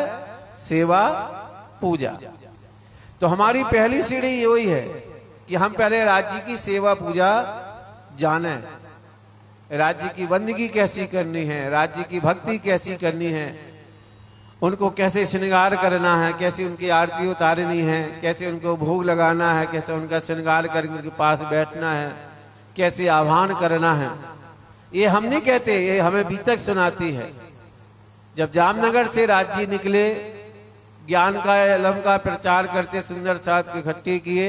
सेवा पूजा। तो हमारी पहली सीढ़ी यही है कि हम पहले राज्य की सेवा पूजा जाने, राज्य की बंदगी कैसी करनी है, राज्य की भक्ति कैसी करनी है, उनको कैसे श्रृंगार करना है, कैसे उनकी आरती उतारनी है, कैसे उनको भोग लगाना है, कैसे उनका श्रृंगार करके उनके पास बैठना है, कैसे आह्वान करना है। ये हम नहीं कहते, ये हमें बीतक सुनाती है। जब जामनगर से राज्य निकले, ज्ञान का इल्म का प्रचार करते, सुंदर साथ इकट्ठे किए,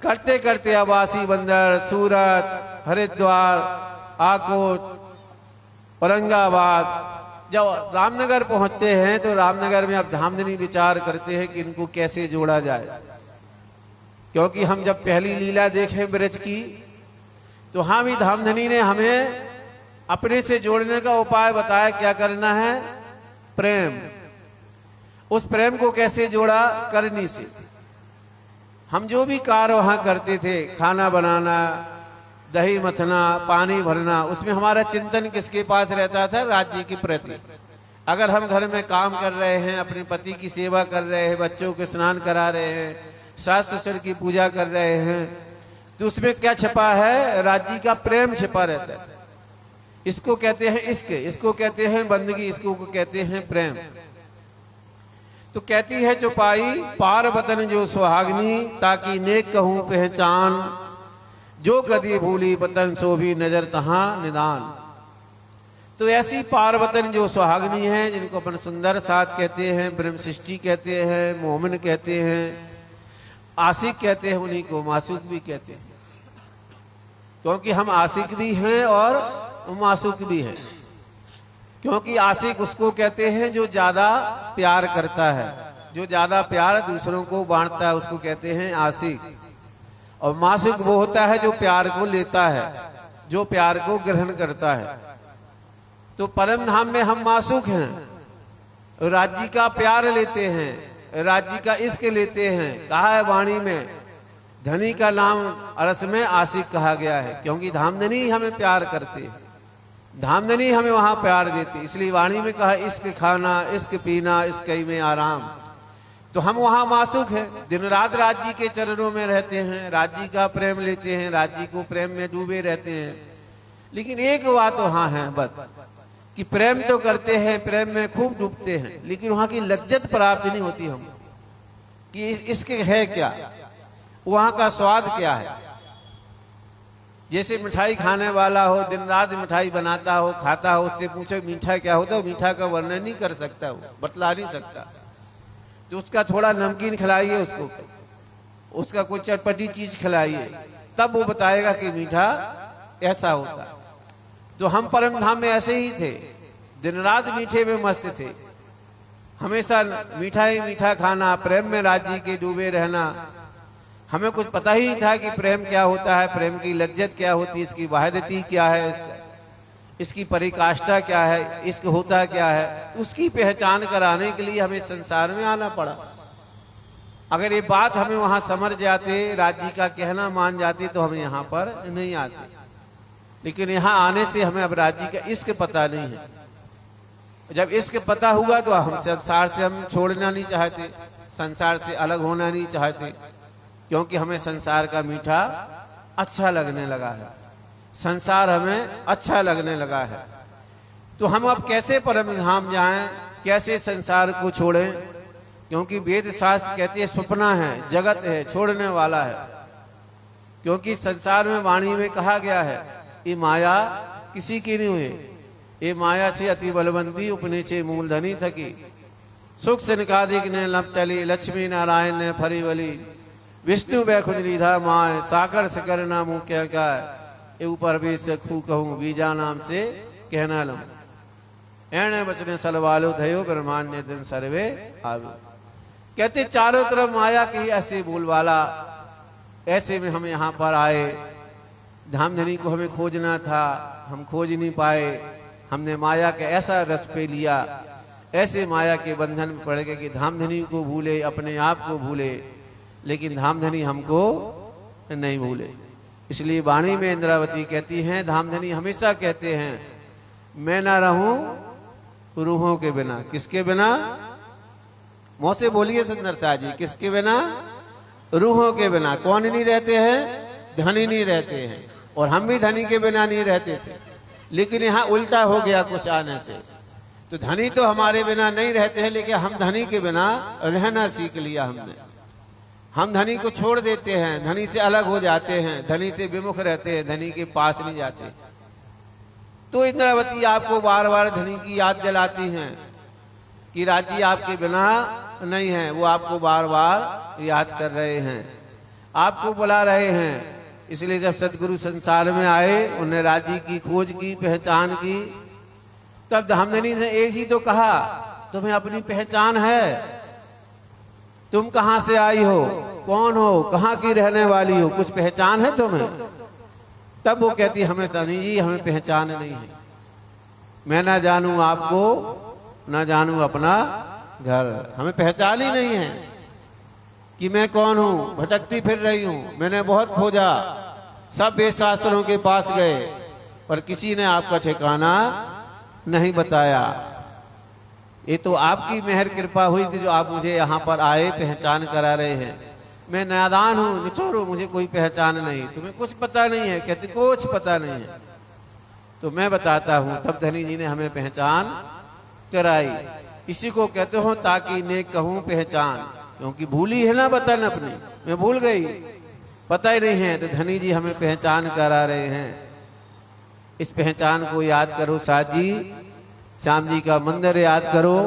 करते करते अबासी बंदर, सूरत, हरिद्वार, आकोट, औरंगाबाद, जब रामनगर पहुंचते हैं तो रामनगर में अब धामधनी विचार करते हैं कि इनको कैसे जोड़ा जाए। क्योंकि हम जब पहली लीला देखें ब्रज की, तो हाँ भी धामधनी ने हमें अपने से जोड़ने का उपाय बताया। क्या करना है? प्रेम। उस प्रेम को कैसे जोड़ा? करनी से। हम जो भी कार्य वहां करते थे, खाना बनाना, दही मथना, पानी भरना, उसमें हमारा चिंतन किसके पास रहता था? राज्य के प्रति। अगर हम घर में काम कर रहे हैं, अपने पति की सेवा कर रहे हैं, बच्चों को स्नान करा रहे हैं, सास ससुर की पूजा कर रहे हैं, तो उसमें क्या छिपा है? राज्य का प्रेम छिपा रहता है। इसको कहते हैं इश्क, इसको कहते हैं बंदगी, इसको कहते हैं प्रेम। तो कहती है चौपाई, पार बतन जो सुहागनी, ताकि नेक कहूं पहचान, जो कदी भूली बतन सो भी नजर तहां निदान। तो ऐसी पार्वतन जो सुहागनी है, जिनको अपन सुंदर साथ कहते हैं, ब्रह्म सृष्टि कहते हैं, मोमिन कहते हैं, आशिक कहते हैं, उन्हीं को मासूक भी कहते हैं। क्योंकि हम आशिक भी हैं और मासूक भी हैं। क्योंकि आशिक उसको कहते हैं जो ज्यादा प्यार करता है, जो ज्यादा प्यार दूसरों को बांटता है, उसको कहते हैं आशिक। और मासूक वो होता है जो प्यार को लेता है, जो प्यार को ग्रहण करता है। तो परम धाम में हम मासूक हैं, राज्य का प्यार लेते हैं, राज्य का इश्क लेते हैं। कहा है वाणी में, धनी का नाम अरस में आशिक कहा गया है, क्योंकि धामधनी हमें प्यार करते हैं, धामधनी हमें वहां प्यार देती। इसलिए वाणी में कहा इश्क खाना, इश्क पीना, इश्क में आराम। तो हम वहां मासूक हैं, दिन रात राज्य के चरणों में रहते हैं, राज्य का प्रेम लेते हैं, राज्य को प्रेम में डूबे रहते हैं। लेकिन एक बात वहां है बस, कि प्रेम तो करते हैं, प्रेम में खूब डूबते हैं, लेकिन वहां की लज्जत प्राप्त नहीं होती हम, कि इसके है क्या, वहां का स्वाद क्या है। जैसे मिठाई खाने वाला हो, दिन रात मिठाई बनाता हो, खाता हो, उससे पूछो मीठा क्या होता है, मीठा का वर्णन नहीं कर सकता, वो बतला नहीं सकता। तो उसका थोड़ा नमकीन खिलाइए उसको, उसका कोई चटपटी चीज खिलाइए, तब वो बताएगा कि मीठा ऐसा होता है। तो हम परम धाम में ऐसे ही थे, दिन रात मीठे में मस्त थे, हमेशा मीठा ही मीठा खाना, प्रेम में राज्य के डूबे रहना। हमें कुछ पता ही नहीं था कि प्रेम क्या होता है, प्रेम की लज्जत क्या होती है, इसकी वाहिदती क्या है, इसकी परिकाष्ठा क्या है, इश्क होता क्या है। उसकी पहचान कराने के लिए हमें संसार में आना पड़ा। अगर ये बात हमें वहां समझ जाते, राज्य का कहना मान जाते, तो हम यहाँ पर नहीं आते। लेकिन यहाँ आने से हमें अब राज्य का इश्क पता नहीं है। जब इश्क पता हुआ तो हम संसार से हम छोड़ना नहीं चाहते, संसार से अलग होना नहीं चाहते, क्योंकि हमें संसार का मीठा अच्छा लगने लगा है, संसार हमें अच्छा लगने लगा है। तो हम अब कैसे परम धाम जाएं, कैसे संसार को छोड़ें? क्योंकि वेद शास्त्र कहते हैं स्वप्न है, जगत है, छोड़ने वाला है। क्योंकि संसार में वाणी में कहा गया है ये माया किसी की नहीं हुई, ये माया छे अति बलवंती, उपने छे मूलधनी थकी। सुख सिनकादिक ने लपटली, लक्ष्मी नारायण ने फरीवली, विष्णु बैकुंठ लीधा माए, साकर सिकर ना मुँह क्या क्या ए ऊपर भी से खू कहूँ बीजा नाम से कहना लूं। एने बचने सलवालो थयो ब्रह्मांड दिन सर्वे आवे। कहते चारों तरफ माया की ऐसे बोलवाला, ऐसे में हम यहाँ पर आए। धामधनी को हमें खोजना था, हम खोज नहीं पाए। हमने माया का ऐसा रस पे लिया, ऐसे माया के बंधन में पड़ गए कि धामधनी को भूले, अपने आप को भूले, लेकिन धामधनी हमको नहीं भूले। इसलिए वाणी में इंद्रावती कहती हैं, धामधनी हमेशा कहते हैं मैं ना रहूं रूहों के बिना। किसके बिना? मुंह से बोलिए सुंदर शाह जी, किसके बिना? रूहों के बिना। कौन नहीं रहते हैं? धनी नहीं रहते हैं। और हम भी धनी के बिना नहीं रहते थे, लेकिन यहाँ उल्टा हो गया कुछ आने से। तो धनी तो हमारे बिना नहीं रहते हैं, लेकिन हम धनी के बिना रहना सीख लिया हमने। हम धनी को छोड़ देते हैं, धनी से अलग हो जाते हैं, धनी से विमुख रहते हैं, धनी के पास नहीं जाते। तो इंद्रावती आपको बार बार धनी की याद दिलाती हैं कि राज्य आपके बिना नहीं है। वो आपको बार बार याद कर रहे हैं, आपको बुला रहे हैं। इसलिए जब सतगुरु संसार में आए, उन्हें राज्य की खोज की, पहचान की, तब धामधनी ने एक ही तो कहा, तुम्हें अपनी पहचान है? तुम कहां से आई हो, कौन हो, कहां की रहने वाली हो, कुछ पहचान है तुम्हें? तब वो कहती हमें धनी जी हमें पहचान नहीं है। मैं ना जानूं आपको, ना जानूं अपना घर, हमें पहचान ही नहीं है कि मैं कौन हूं। भटकती फिर रही हूं, मैंने बहुत खोजा, सब वेद शास्त्रों के पास गए, पर किसी ने आपका ठिकाना नहीं बताया। ये तो आपकी मेहर कृपा हुई थी जो आप मुझे यहाँ पर आए, पहचान करा रहे हैं। मैं नादान हूँ, निचोड़ हूँ, मुझे कोई पहचान नहीं। तुम्हें कुछ पता नहीं है? कहते कुछ पता नहीं है। तो मैं बताता हूँ। तब धनी जी ने हमें पहचान कराई। इसी को कहते हो ताकि ने कहूँ पहचान, क्योंकि भूली है ना वतन अपनी, मैं भूल गई, पता ही नहीं है। तो धनी जी हमें पहचान करा रहे हैं। इस पहचान को याद करो साथ जी, श्याम जी का मंदिर याद करो,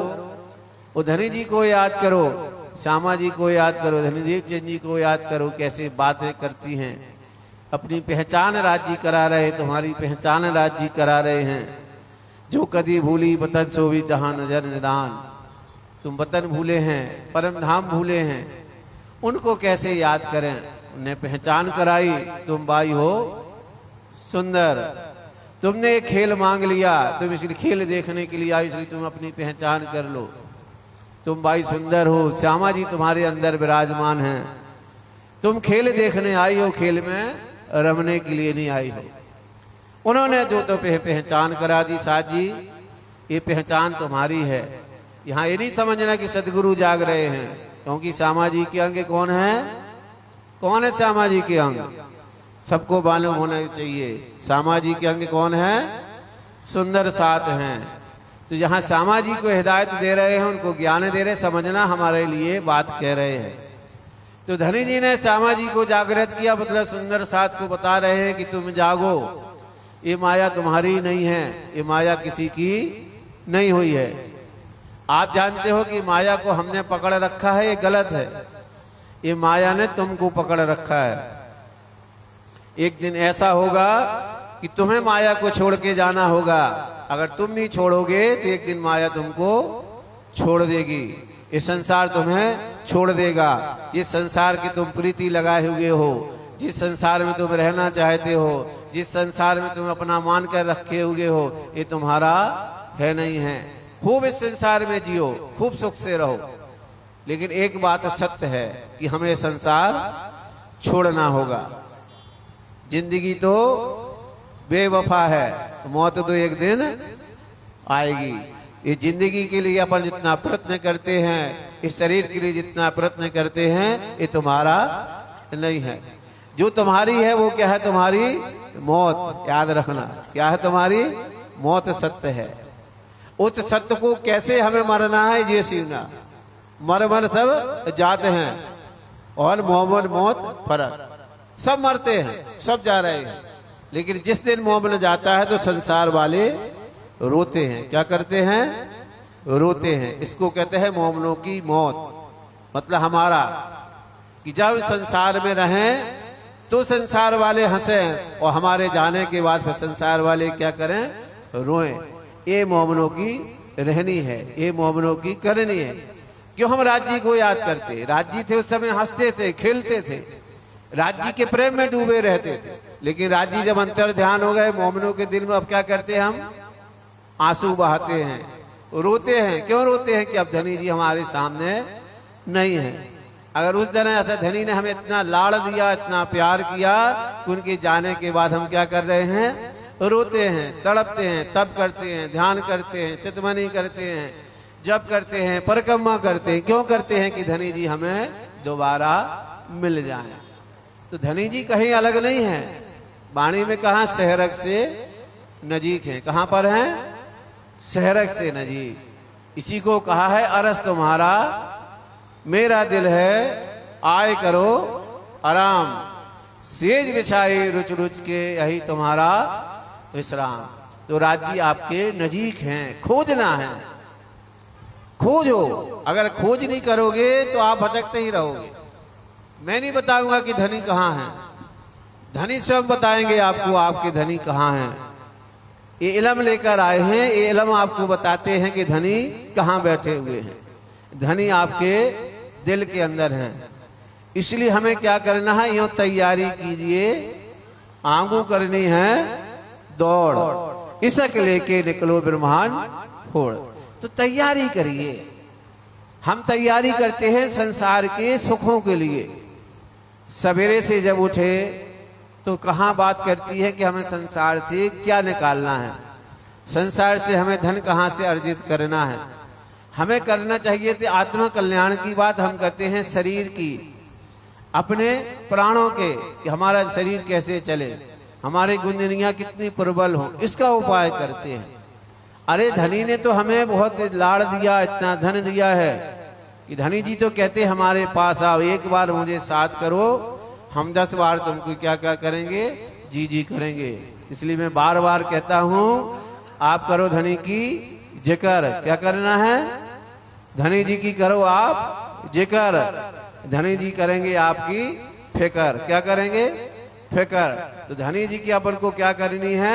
वो धनी जी को याद करो, श्यामा जी को याद करो, धनीदेव चंद जी को याद करो, कैसे बातें करती हैं। अपनी पहचान राज्य करा रहे, तुम्हारी पहचान राज्य करा रहे हैं। जो कदी भूली वतन सोवी जहां नजर निदान, तुम वतन भूले हैं, परम धाम भूले हैं, उनको कैसे याद करें? उन्हें पहचान कराई। तुम बाई हो सुंदर, तुमने एक खेल मांग लिया, तुम इसलिए खेल देखने के लिए आई, इसलिए तुम अपनी पहचान कर लो। तुम बाई सुंदर हो, श्यामा जी तुम्हारे अंदर विराजमान हैं। तुम खेल देखने आई हो, खेल में रमने के लिए नहीं आई हो। उन्होंने जो तो पहचान करा दी साथ जी, ये पहचान तुम्हारी है। यहाँ ये नहीं समझना कि सदगुरु जाग रहे हैं, क्योंकि श्यामा जी के अंग कौन है? कौन है श्यामा जी के अंग? सबको मालूम होना चाहिए। श्यामा जी के अंग कौन है? सुंदर साथ हैं। तो जहाँ श्यामा जी को हिदायत दे रहे हैं, उनको ज्ञान दे रहे, समझना हमारे लिए बात कह रहे हैं। तो धनी जी ने श्यामा जी को जागृत किया, मतलब सुंदर साथ को बता रहे हैं कि तुम जागो, ये माया तुम्हारी नहीं है, ये माया किसी की नहीं हुई है। आप जानते हो कि माया को हमने पकड़ रखा है, ये गलत है। ये माया ने तुमको पकड़ रखा है। एक दिन ऐसा होगा कि तुम्हें माया को छोड़ के जाना होगा। अगर तुम नहीं छोड़ोगे तो एक दिन माया तुमको छोड़ देगी। ये संसार तुम्हें छोड़ देगा। जिस संसार की तुम प्रीति लगाए हुए हो, जिस संसार में तुम रहना चाहते हो, जिस संसार में तुम अपना मान कर रखे हुए हो, ये तुम्हारा है नहीं है। खूब इस संसार में जियो, खूब सुख से रहो, लेकिन एक बात सत्य है कि हमें संसार छोड़ना होगा। जिंदगी तो बेवफा है, मौत तो एक दिन आएगी। ये जिंदगी के लिए अपन जितना प्रयत्न करते हैं, इस शरीर के लिए जितना प्रयत्न करते हैं, ये तुम्हारा नहीं है। जो तुम्हारी है वो क्या है? तुम्हारी मौत। याद रखना, क्या है? तुम्हारी मौत सत्य है। उस सत्य को कैसे हमें मरना है ये सीखना। मर सब जाते हैं और मोहम्मद मौत फरक। सब मरते हैं, सब जा रहे हैं, लेकिन जिस दिन मोहम्मद जाता है तो संसार वाले रोते हैं। क्या करते हैं? रोते हैं। इसको कहते हैं मोमनों की मौत। मतलब हमारा कि जब संसार में रहें तो संसार वाले हंसें और हमारे जाने के बाद फिर संसार वाले क्या करें? रोएं। ये मोमनों की रहनी है, ये मोमनों की करनी है। क्यों हम राज्य को याद करते? राज्य थे उस समय, हंसते थे, खेलते थे, राज्य के प्रेम में डूबे रहते थे। लेकिन राज्य जब अंतर ध्यान हो गए मोमनों के दिल में, अब क्या करते हैं? हम आंसू बहाते हैं, रोते हैं। क्यों रोते हैं? कि अब धनी जी हमारे सामने नहीं है। अगर उस दिन ऐसा धनी ने हमें इतना लाड़ दिया, इतना प्यार किया, कि उनके जाने के बाद हम क्या कर रहे हैं? रोते हैं, तड़पते हैं, तप करते हैं, ध्यान करते हैं, चितमनी करते हैं, जप करते हैं, परिक्रमा करते हैं। क्यों करते हैं? कि धनी जी हमें दोबारा मिल जाएं। तो धनी जी कहीं अलग नहीं है। वाणी में कहा? सहरक से नजीक है। कहां पर है? सहरक से नजीक। इसी को कहा है अरस तुम्हारा मेरा दिल है, आए करो आराम, सेज बिछाए रुच रुच के यही तुम्हारा विश्राम। तो राज्य आपके नजीक हैं, खोजना है। खोजो। अगर खोज नहीं करोगे तो आप भटकते ही रहोगे। मैं नहीं बताऊंगा कि धनी कहाँ है, धनी स्वयं बताएंगे आपको आपके धनी कहाँ हैं। ये इलम लेकर आए हैं, ये इलम आपको बताते हैं कि धनी कहाँ बैठे हुए हैं। धनी आपके दिल के अंदर है। इसलिए हमें क्या करना है? यूं तैयारी कीजिए, आंगू करनी है दौड़, इसक लेके निकलो ब्रह्मांड फोड़। तो तैयारी करिए। हम तैयारी करते हैं संसार के सुखों के लिए। सवेरे से जब उठे तो कहाँ बात करती है कि हमें संसार से क्या निकालना है, संसार से हमें धन कहाँ से अर्जित करना है। हमें करना चाहिए थी आत्मा कल्याण की बात। हम करते हैं शरीर की, अपने प्राणों के, कि हमारा शरीर कैसे चले, हमारी गुंजनियां कितनी प्रबल हो, इसका उपाय करते हैं। अरे धनी ने तो हमें बहुत लाड़ दिया, इतना धन दिया है कि धनी जी तो कहते हमारे पास आओ, एक बार मुझे साथ करो, हम 10 बार तुमको क्या क्या करेंगे? जी जी करेंगे। इसलिए मैं बार बार कहता हूं, आप करो धनी की जिक्र। क्या करना है? धनी जी की करो आप जिक्र, धनी जी करेंगे आपकी फिकर। क्या करेंगे? फिकर। तो धनी जी की अपन को क्या करनी है?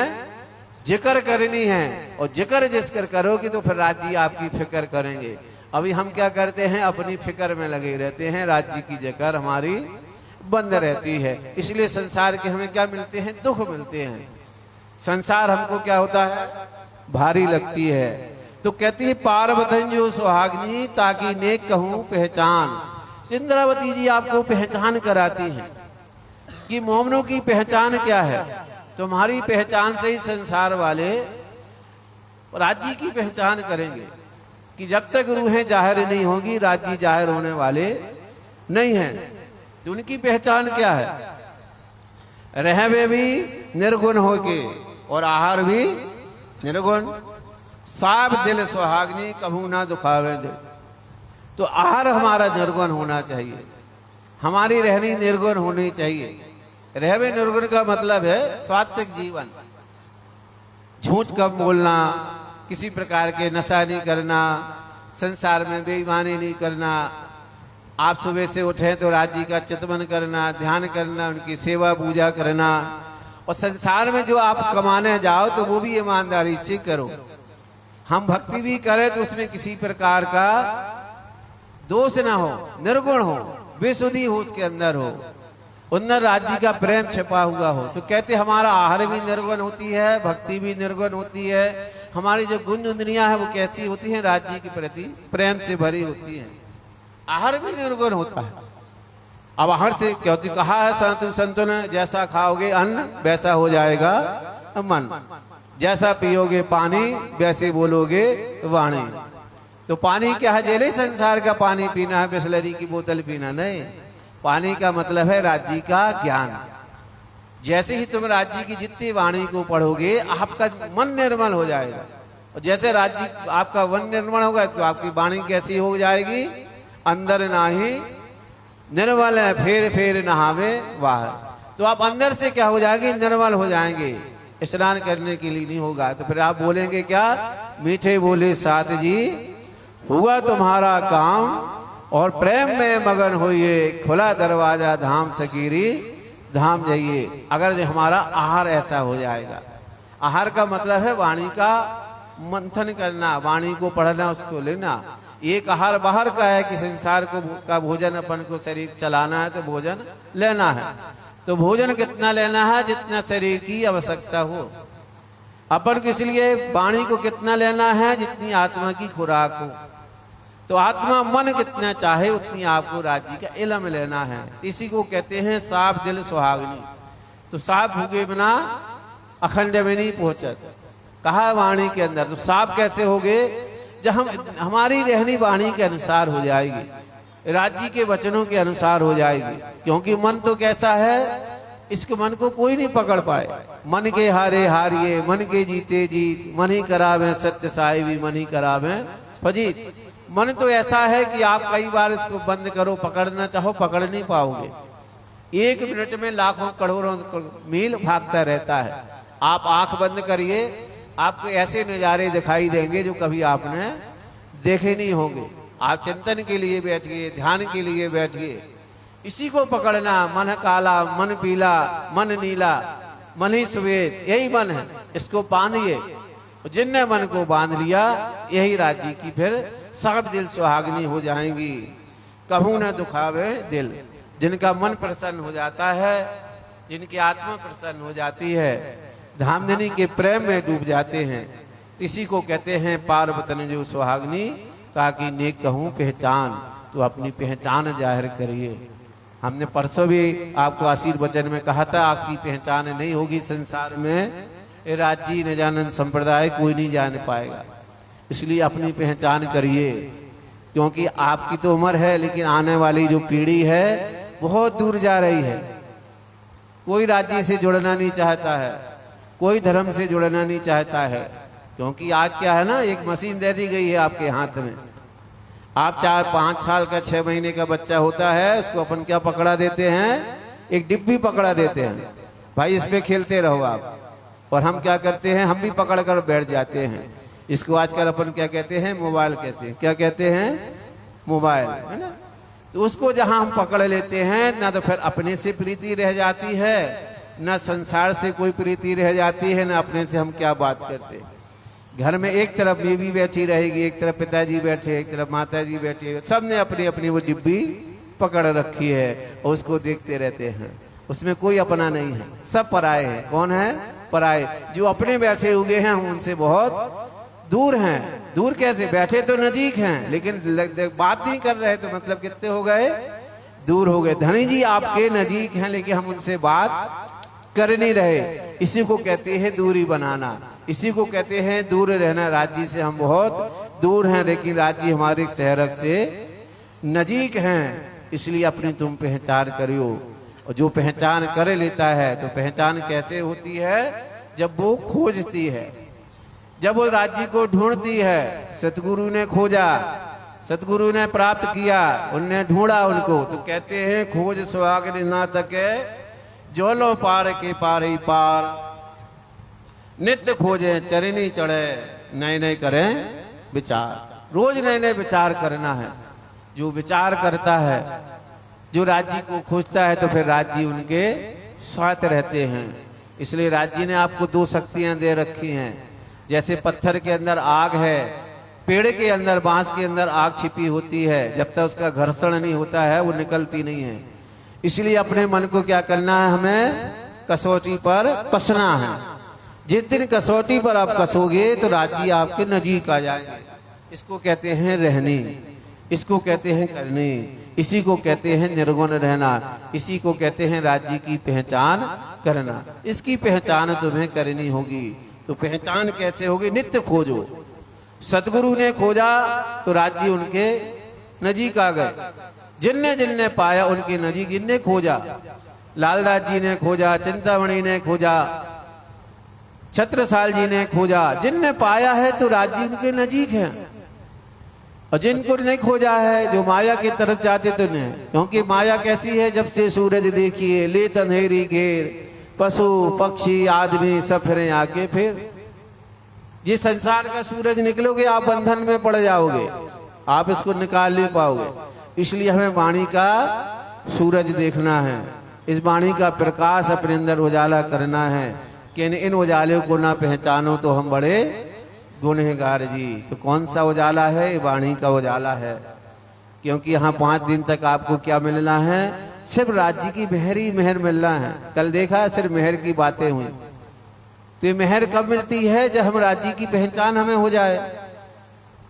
जिक्र करनी है। और जिक्र जिसकर करोगे तो फिर राज्य आपकी फिकर करेंगे। अभी हम क्या करते हैं? अपनी फिकर में लगे रहते हैं, राज्य की जिक्र हमारी बंद रहती है। इसलिए संसार के हमें क्या मिलते हैं? दुख मिलते हैं। संसार हमको क्या होता है? भारी लगती है। तो कहती है पार्वतन जो सुहागनी ताकि नेक कहूं पहचान। इंद्रावती जी आपको पहचान कराती हैं कि मोमनों की पहचान क्या है। तुम्हारी पहचान से ही संसार वाले राज्य की पहचान करेंगे कि जब तक रूहें जाहिर नहीं होगी राज्य जाहिर होने वाले नहीं है। तो उनकी पहचान क्या है? रहवे भी निर्गुण होके और आहार भी निर्गुण। साब दिल सुहागनी कभू ना दुखावे दिल। तो आहार हमारा निर्गुण होना चाहिए, हमारी रहनी निर्गुण होनी चाहिए। रहवे निर्गुण का मतलब है सात्विक जीवन, झूठ कम बोलना, किसी प्रकार के नशा नहीं करना, संसार में बेईमानी नहीं करना। आप सुबह से उठे तो राज्य का चिंतन करना, ध्यान करना, उनकी सेवा पूजा करना। और संसार में जो आप कमाने जाओ तो वो भी ईमानदारी से करो। हम भक्ति भी करें तो उसमें किसी प्रकार का दोष ना हो, निर्गुण हो, विशुद्धि हो उसके अंदर हो, अंदर राज्य का प्रेम छिपा हुआ हो। तो कहते हमारा आहार भी निर्गुण होती है, भक्ति भी निर्गुण होती है, हमारी जो गुण इंद्रियां है वो कैसी होती हैं, राज्य के प्रति प्रेम से भरी होती हैं। आहार भी निर्गुण होता है। अब आहार से क्योंकि कहा है संतों ने, जैसा खाओगे अन्न वैसा हो जाएगा मन, जैसा पियोगे पानी वैसे बोलोगे वाणी। तो पानी क्या है, जेले संसार का पानी पीना है, बिस्लरी की बोतल पीना नहीं। पानी का मतलब है राज्य का ज्ञान। जैसे ही तुम राज्य की जितनी वाणी को पढ़ोगे आपका मन निर्मल हो जाएगा, और जैसे राज्य आपका मन निर्मल होगा तो आपकी वाणी कैसी हो जाएगी, अंदर नाही निर्मल है फेर फेर नहावे बाहर। तो आप अंदर से क्या हो जाएंगे, निर्मल हो जाएंगे। स्नान करने के लिए नहीं होगा तो फिर आप बोलेंगे क्या, मीठे बोले साथ जी हुआ तुम्हारा काम, और प्रेम में मगन होइए, खुला दरवाजा धाम सकीरी धाम जाइए। अगर हमारा आहार ऐसा हो जाएगा, आहार का मतलब है वाणी का मंथन करना, वाणी को पढ़ना, उसको लेना। एक आहार बाहर का है कि संसार को का भोजन अपन को शरीर चलाना है तो भोजन लेना है। तो भोजन कितना लेना है, जितना शरीर की आवश्यकता हो। अपन को इसलिए वाणी को कितना लेना है, जितनी आत्मा की खुराक हो। तो आत्मा मन कितना चाहे उतनी आपको राज्य का इल्म लेना है। इसी को कहते हैं साफ दिल सुहागनी। तो साफ भूगे बिना अखंड में नहीं पहुंचत, कहा वाणी के अंदर। तो साफ कैसे होगे, जब हमारी रहनी वाणी के अनुसार हो जाएगी, राज्य के वचनों के अनुसार हो जाएगी। क्योंकि मन तो कैसा है, इसके मन को कोई नहीं पकड़ पाए। मन के हारे हारिए, मन के जीते जीत, मन ही करावे सत्य साहिबी, मन ही करावे फजीत। मन तो ऐसा है कि आप कई बार इसको बंद करो, पकड़ना चाहो पकड़ नहीं पाओगे। एक मिनट में लाखों करोड़ों मील भागता रहता है। आप आंख बंद करिए, आपको ऐसे नजारे दिखाई देंगे जो कभी आपने देखे नहीं होंगे। आप चिंतन के लिए बैठिए, ध्यान के लिए बैठिए, इसी को पकड़ना। मन काला, मन पीला, मन नीला, मन ही श्वेत, यही मन है, इसको बांधिए। जिनने मन को बांध लिया, यही राज्य की फिर सब दिल सुहागनी हो जाएंगी, कभू न दुखावे दिल। जिनका मन प्रसन्न हो जाता है, जिनकी आत्मा प्रसन्न हो जाती है, धामधनी के प्रेम में डूब जाते हैं, इसी को कहते हैं पार्वतन जो सुहागनी, ताकि नेक कहूं पहचान। तो अपनी पहचान जाहिर करिए। हमने परसों भी आपको आशीर्वचन में कहा था, आपकी पहचान नहीं होगी संसार में, राज्य निजानंद संप्रदाय कोई नहीं जान पाएगा। इसलिए अपनी पहचान करिए, क्योंकि आपकी तो उम्र है, लेकिन आने वाली जो पीढ़ी है बहुत दूर जा रही है। कोई राज्य से जुड़ना नहीं चाहता है, कोई धर्म से जुड़ना नहीं चाहता है। क्योंकि आज क्या है ना, एक मशीन दे दी गई है आपके हाथ में। आप 4-5 साल का 6 महीने का बच्चा होता है, उसको अपन क्या पकड़ा देते हैं, एक डिब्बी पकड़ा देते हैं, भाई इसमें खेलते रहो आप। और हम क्या करते हैं, हम भी पकड़ कर बैठ जाते हैं। इसको आजकल अपन क्या कहते हैं, मोबाइल कहते हैं। क्या कहते हैं, मोबाइल, है ना। तो उसको जहां हम पकड़ लेते हैं, ना तो फिर अपने से प्रीति रह जाती है, ना संसार से कोई प्रीति रह जाती है, ना अपने से हम क्या बात करते। घर में एक तरफ बीवी बैठी रहेगी, एक तरफ पिताजी बैठे, एक तरफ माताजी बैठी, सबने अपनी अपनी वो डिब्बी पकड़ रखी है और उसको देखते रहते हैं। उसमें कोई अपना नहीं है, सब पराए हैं। कौन है, पराए। जो अपने बैठे हुए हैं हम उनसे बहुत दूर हैं। दूर कैसे, बैठे तो नजीक हैं, लेकिन बात नहीं कर रहे, तो मतलब कितने हो गए, दूर हो गए। धनी जी आपके नजीक हैं, लेकिन हम उनसे बात कर नहीं रहे। इसी को कहते हैं दूरी बनाना, इसी को कहते हैं दूर रहना। राज्य से हम बहुत दूर हैं, लेकिन राज्य हमारे शहर से नजीक हैं। इसलिए अपनी तुम पहचान करियो। और जो पहचान कर लेता है, तो पहचान कैसे होती है, जब वो खोजती है, जब वो राज्य को ढूंढती है। सतगुरु ने खोजा, सतगुरु ने प्राप्त किया, उनने ढूंढा उनको। तो कहते हैं खोज सुहागन ना तके, जो लो पार के पार ही पार। नित्य खोजे चरनी चढ़े, नए नए करें विचार। रोज नए नए विचार करना है। जो विचार करता है, जो राज्य को खोजता है, तो फिर राज्य उनके साथ रहते हैं। इसलिए राज्य ने आपको 2 शक्तियां दे रखी हैं। जैसे पत्थर के अंदर आग है, पेड़ के अंदर, बांस के अंदर आग छिपी होती है, जब तक उसका घर्षण नहीं होता है वो निकलती नहीं है। इसलिए अपने मन को क्या करना है, हमें कसौटी पर कसना है। जिस दिन कसौटी पर आप कसोगे तो राज्य आपके नजीक आ जाएंगे। इसको कहते हैं रहनी, इसको कहते हैं करनी, इसी को कहते हैं निर्गुण रहना, इसी को कहते हैं राज्य की पहचान करना। इसकी पहचान तुम्हें करनी होगी। तो पहचान कैसे होगी? नित्य खोजो। सतगुरु ने खोजा तो राज्य उनके नजीक आ गए। जिनने जिनने पाया उनके नजीक, जिनने खोजा, लालदास जी ने खोजा, चिंतामणि ने खोजा, छत्रसाल जी ने खोजा। जिनने पाया है तो राज्य उनके नजीक है। और जिनको नहीं खोजा है, जो माया की तरफ जाते तो नहीं, क्योंकि माया कैसी है, जब से सूरज देखिए लेत अंधेरी घेर, पशु पक्षी आदमी सब फिरे आके फिर। ये संसार का सूरज निकलोगे आप बंधन में पड़ जाओगे, आप इसको निकाल नहीं पाओगे। इसलिए हमें वाणी का सूरज देखना है, इस वाणी का प्रकाश अपने अंदर उजाला करना है कि इन उजाले को ना पहचानो तो हम बड़े गुनहगार जी। तो कौन सा उजाला है? वाणी का उजाला है। क्योंकि यहाँ 5 दिन तक आपको क्या मिलना है? सिर्फ राज्य की मेहर ही मेहर मिलना है। कल देखा सिर्फ मेहर की बातें हुई। तो ये मेहर कब मिलती है? जब हम राज्य की पहचान हमें हो जाए।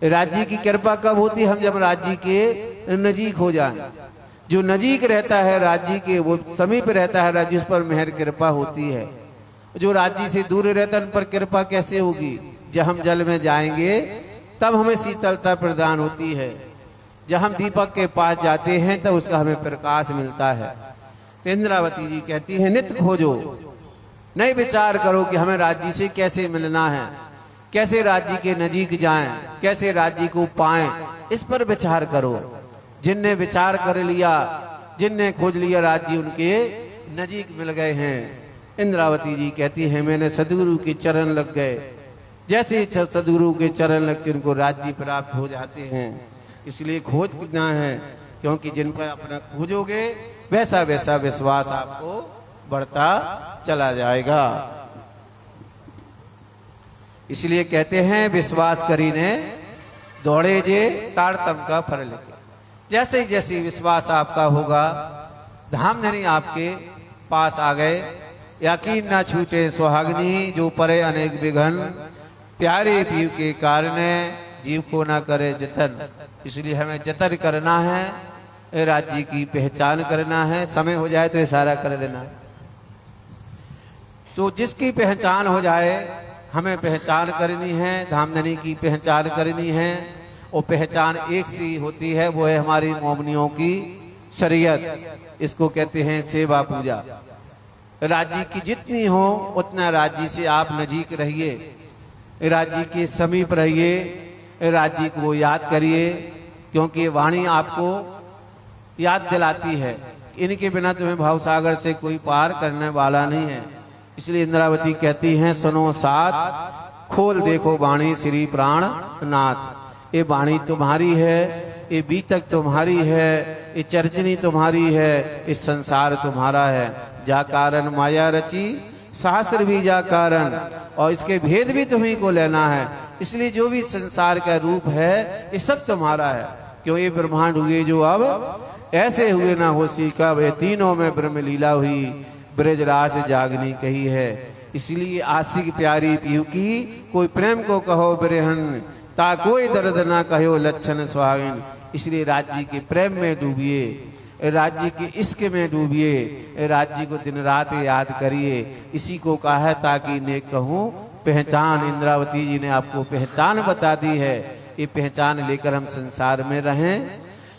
राज्य की कृपा कब होती है? हम जब राज्य के नजीक हो जाए। जो नजीक रहता है राज्य के, वो समीप रहता है राज्य, उस पर मेहर कृपा होती है। जो राज्य से दूर रहता है उन पर कृपा कैसे होगी? जब हम जल में जाएंगे तब हमें शीतलता प्रदान होती है। जब हम दीपक के पास जाते हैं तब उसका हमें प्रकाश मिलता है। तो इंद्रावती जी कहती है नित्य खोजो, नहीं विचार करो कि हमें राज्य से कैसे मिलना है, कैसे राज्य के नजीक जाएं, कैसे राज्य को पाएं, इस पर विचार करो। जिनने विचार कर लिया, जिनने खोज लिया, राज्य उनके नजीक मिल गए हैं। इंद्रावती जी कहती है मैंने सदगुरु के चरण लग गए। जैसे सदगुरु के चरण लगते उनको राज्य प्राप्त हो जाते हैं। इसलिए खोज कितना है, क्योंकि जिन पर अपना खोजोगे वैसा वैसा विश्वास आपको बढ़ता चला जाएगा। इसलिए कहते हैं विश्वास करीने दौड़े जे तारतम का फल लेके। जैसे जैसे विश्वास आपका होगा, धाम धनी आपके पास आ गए। यकीन ना छूटे सुहागनी, जो परे अनेक विघन, प्यारे पीव के कारण जीव को ना करे जतन। इसलिए हमें जतन करना है, राज्य की पहचान करना है। समय हो जाए तो इशारा कर देना। तो जिसकी पहचान हो जाए, हमें पहचान करनी है, धामधनी की पहचान करनी है। वो पहचान एक सी होती है, वो है हमारी मोमनियों की शरीयत। इसको कहते हैं सेवा पूजा। राज्य की जितनी हो उतना राज्य से आप नजीक रहिए, राज्य के समीप रहिए, राज्य को याद करिए, क्योंकि वाणी आपको याद दिलाती है। इनके बिना तुम्हें भावसागर से कोई पार करने वाला नहीं है। इसलिए इंद्रावती कहती हैं सुनो साथ, खोल देखो वाणी श्री प्राणनाथ। ये वाणी तुम्हारी है, ये बीतक तुम्हारी है, ये चर्चनी तुम्हारी है, इस संसार तुम्हारा है। जा कारण माया रची, शास्त्र भी जा कारण, और इसके भेद भी तुम्हीं को लेना है। इसलिए जो भी संसार का रूप है ये सब तुम्हारा है। क्यों ये ब्रह्मांड हुए जो अब ऐसे हुए ना हो सी कब, ये तीनों में ब्रह्म लीला हुई, ब्रजराज जागनी कही है। इसलिए आशिक प्यारी पीयू की, कोई प्रेम को कहो बिरहन, ता कोई दर्द ना कहो लक्षण सुहागिन। इसलिए राज्य के प्रेम में डूबिए, राज्य के इश्क में डूबिए, राज्य को दिन रात याद करिए। इसी को कहा है ताकि नेक कहूँ पहचान। इंद्रावती जी ने आपको पहचान बता दी है। ये पहचान लेकर हम संसार में रहें,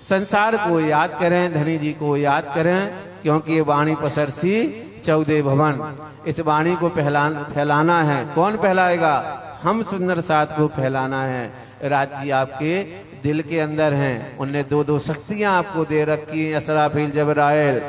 संसार को याद करें, धनी जी को याद करें, क्योंकि ये वाणी पसरसी 14 भवन। इस वाणी को फैलाना है। कौन फैलाएगा? हम सुंदर साथ को फैलाना है। राज्य आपके दिल के अंदर हैं। उनने 2-2 शक्तियां आपको दे रखी हैं। असराफील जबराइल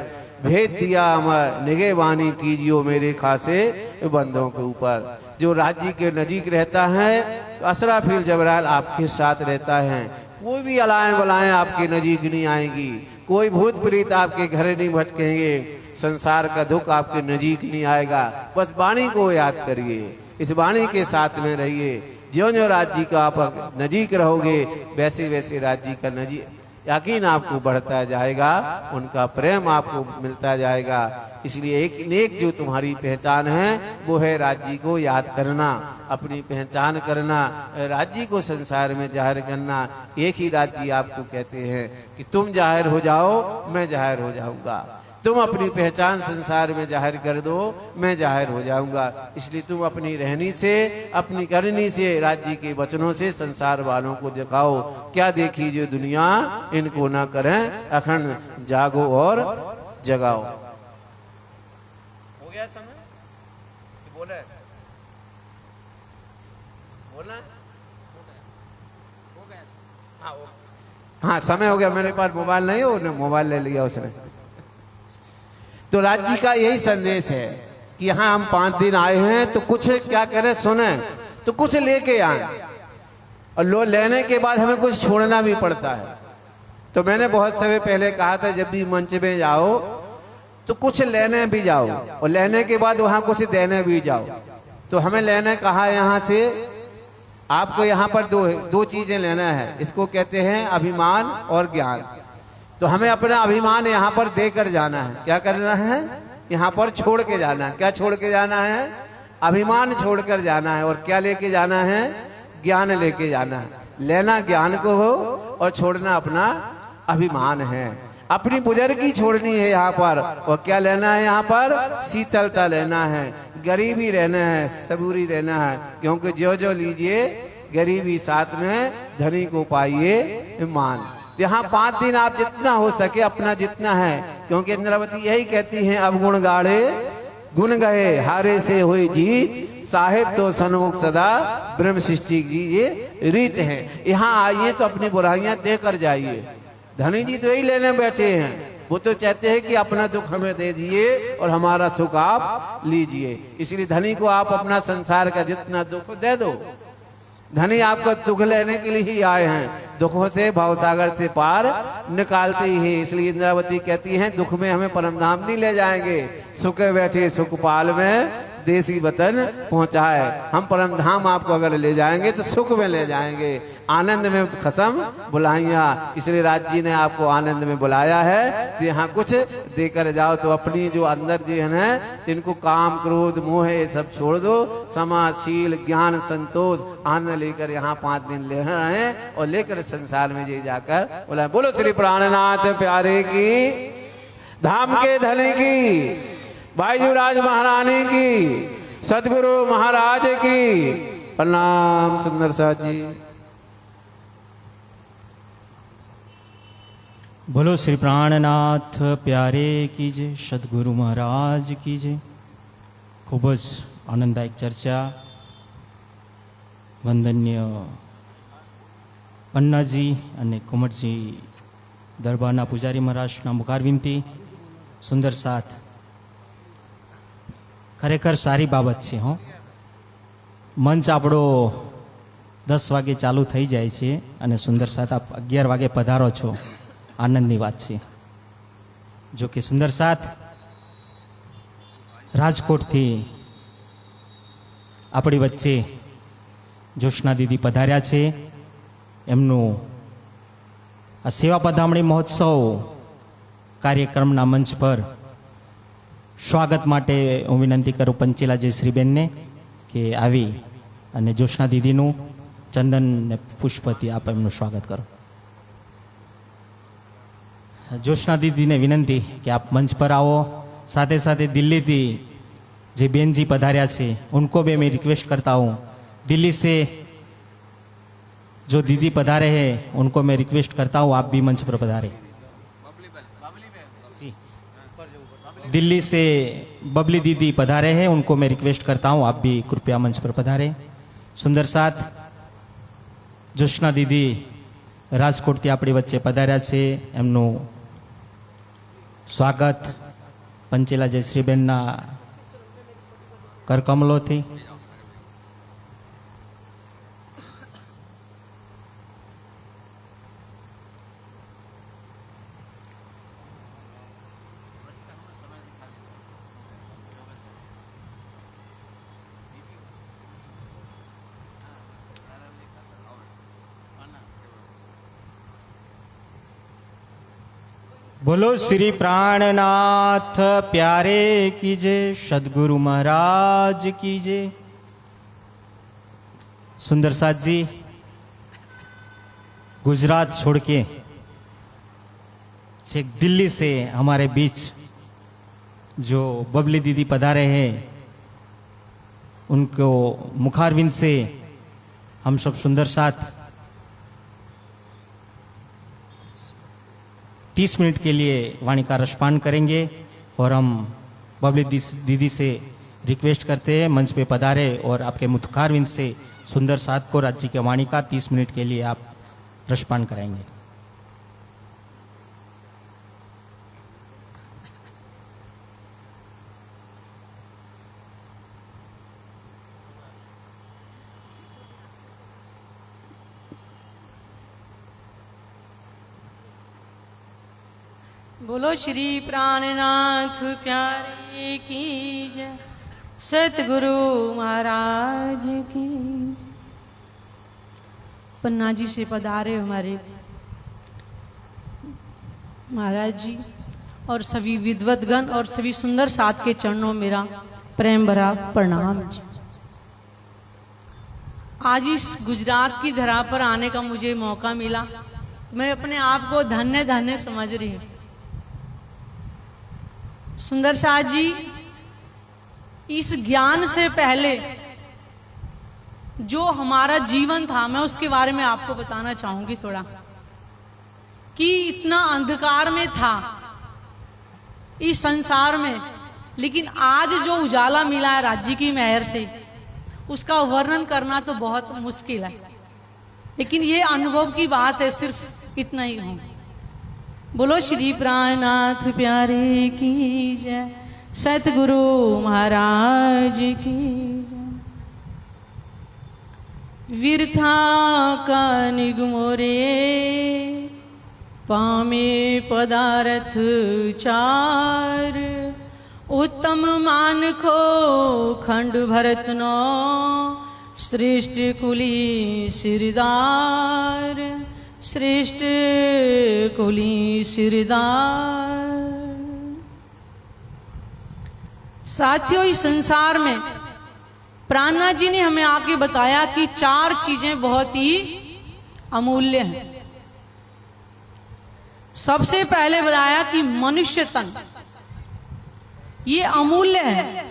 भेज दिया अमर, निगे वाणी कीजियो मेरे खासे बंदों के ऊपर। जो राज्य के नजीक रहता है तो असराफील जबराइल आपके साथ रहता है। कोई भी अलाएं बलाएं आपके नजीक नहीं आएंगी, कोई भूत प्रीत आपके घर नहीं भटकेंगे, संसार का दुख आपके नजीक नहीं आएगा। बस वाणी को याद करिए, इस वाणी के साथ में रहिए। ज्यो ज्यो राज्य का आप नजीक रहोगे वैसे वैसे राज्य का नजीक यकीन आपको बढ़ता जाएगा, उनका प्रेम आपको मिलता जाएगा। इसलिए एक नेक जो तुम्हारी पहचान है वो है राज्य को याद करना, अपनी पहचान करना, राज्य को संसार में जाहिर करना। एक ही राज्य आपको कहते हैं कि तुम जाहिर हो जाओ, मैं जाहिर हो जाऊंगा। तुम अपनी पहचान संसार में जाहिर कर दो, मैं जाहिर हो जाऊंगा। इसलिए तुम अपनी रहनी से, अपनी करनी से, राज्य के वचनों से संसार वालों को दिखाओ। क्या देखी जो दुनिया, इनको ना करें अखंड, जागो और जगाओ। हो गया समय? बोले बोलना? हाँ, समय हो गया। मेरे पास मोबाइल नहीं हो, मोबाइल ले लिया उसने। तो राज्य का यही संदेश है कि यहाँ हम 5 दिन आए हैं तो कुछ क्या करें, सुने तो कुछ लेके आए, और लो लेने के बाद हमें कुछ छोड़ना भी पड़ता है। तो मैंने बहुत समय पहले कहा था जब भी मंच में जाओ तो कुछ लेने भी जाओ, और लेने के बाद वहां कुछ देने भी जाओ। तो हमें लेने कहा यहाँ से आपको यहाँ पर दो चीजें लेना है। इसको कहते हैं अभिमान और ज्ञान। तो हमें अपना अभिमान यहाँ पर देकर जाना है। क्या करना है? यहाँ पर छोड़ के जाना है। क्या छोड़ के जाना है? अभिमान छोड़कर जाना है। और क्या लेके जाना है? ज्ञान लेके जाना है। लेना ज्ञान को हो और छोड़ना अपना अभिमान है। अपनी बुजुर्गी छोड़नी है यहाँ पर। और क्या लेना है यहाँ पर? शीतलता लेना है, गरीबी रहना है, सबूरी रहना है। क्योंकि जो जो लीजिए गरीबी साथ में, धनी को पाइए मान। यहाँ 5 दिन आप जितना हो सके अपना जितना है, क्योंकि इंद्रावती यही कहती हैं अब गुण गाढ़े गुण गए, हारे से हुई जीत, साहेब तो सन्मुख सदा ब्रह्म सृष्टि की ये रीत है। यहाँ आइए तो अपनी बुराइयां देकर जाइए। धनी जी तो यही लेने बैठे हैं, वो तो चाहते हैं कि अपना दुख हमें दे दिए और हमारा सुख आप लीजिए। इसलिए धनी को आप अपना संसार का जितना दुख दे दो। धनी आपको दुख लेने के लिए ही आए हैं, दुखों से भवसागर से पार निकालते ही हैं। इसलिए इंद्रावती कहती हैं दुख में हमें परमधाम नहीं ले जाएंगे, सुख बैठे सुखपाल में देसी वतन पहुंचाए। हम परमधाम आपको अगर ले जाएंगे तो सुख में ले जाएंगे, आनंद में कसम बुलाइया। इसलिए राज जी ने आपको आनंद में बुलाया है तो यहाँ कुछ देकर जाओ। तो अपनी जो अंदर जी है इनको काम क्रोध मोह ये सब छोड़ दो, समाशील ज्ञान संतोष आनंद लेकर यहाँ 5 दिन ले रहे हैं और लेकर संसार में जी जाकर बोला बोलो श्री प्राणनाथ प्यारे की, धाम के धने की, भाईजूराज महारानी की, सतगुरु महाराज की प्रणाम। सुंदर साथ जी बोलो श्री प्राणनाथ प्यारे कीजे, सदगुरु महाराज कीजे। खूब ज आनंददायक चर्चा। वंदनीय पन्नाजी અને કુમરજી દરબારના પૂજારી મહારાજના મુખાર વિનંતી, સુંદર સાથ ખરેખર સારી બાબત છે. હો મંચ આપણો 10 વાગે ચાલુ થઈ જાય છે અને સુંદર સાથ આપ 11 વાગે પધારો છો, આનંદની વાત છે. જો કે સુંદર સાથ રાજકોટથી આપણી વચ્ચે જોશના દીદી પધાર્યા છે. એમનું આ સેવા પધામણી મહોત્સવ કાર્યક્રમના મંચ પર સ્વાગત માટે હું વિનંતી કરું પંચેલા જયશ્રીબેનને કે આવી અને જોશના દીદીનું ચંદન ને પુષ્પથી આપ એમનું સ્વાગત કરો. જોશના દીદીને વિનંતી કે આપ મંચ પર આવો. સાથે સાથે દિલ્હીથી જે બેનજી પધાર્યા છે उनको भी मैं रिक्वेस्ट करता हूँ, दिल्ली से जो दीदी पधारे हैं उनको मैं रिक्वेस्ट करता हूँ आप भी मंच पर पधारे. दिल्ली से बबली दीदी पधारे हैं, उनको मैं रिक्वेस्ट करता हूँ आप भी कृपया मंच पर पधारे. सुंदर साथ जोशना दीदी રાજકોટથી આપણી વચ્ચે પધાર્યા છે, એમનું સ્વાગત પંચેલા જયશ્રીબેનના કરકમલોથી. बोलो श्री प्राणनाथ प्यारे कीजिए, सदगुरु महाराज कीजिए। सुंदर साथ जी गुजरात छोड़ के दिल्ली से हमारे बीच जो बबली दीदी पधारे हैं, उनको मुखारविंद से हम सब सुंदर साथ 30 मिनट के लिए वाणी का रसपान करेंगे और हम बबली दीदी से रिक्वेस्ट करते हैं मंच पे पधारे और आपके मुखारविंद से सुंदर साथ को राज्य की वाणी का 30 मिनट के लिए आप रसपान कराएंगे। बोलो श्री प्राणनाथ प्यारे की जय, सतगुरु महाराज की जय। पन्ना जी से पधारे हमारे महाराज जी और सभी विद्वतगण और सभी सुंदर साथ के चरणों में मेरा प्रेम भरा प्रणाम जी। आज इस गुजरात की धरा पर आने का मुझे मौका मिला, मैं अपने आप को धन्य धन्य समझ रही हूँ। सुंदर साथ जी, इस ज्ञान से पहले जो हमारा जीवन था, मैं उसके बारे में आपको बताना चाहूंगी थोड़ा, कि इतना अंधकार में था इस संसार में, लेकिन आज जो उजाला मिला है राज्य की मेहर से, उसका वर्णन करना तो बहुत मुश्किल है, लेकिन ये अनुभव की बात है, सिर्फ इतना ही हूं। बोलो श्री प्राणनाथ प्यारे की जय, सतगुरु महाराज की जय। विरथा का निगमोरे पामे पदार्थ चार, उत्तम मान को खंड भरत नो श्रेष्ठ कुली सिरदार, श्रेष्ठ कुली सिरदार। साथियों, इस संसार में प्राणनाथ जी ने हमें आके बताया कि 4 चीजें बहुत ही अमूल्य हैं। सबसे पहले बताया कि मनुष्य तन ये अमूल्य है।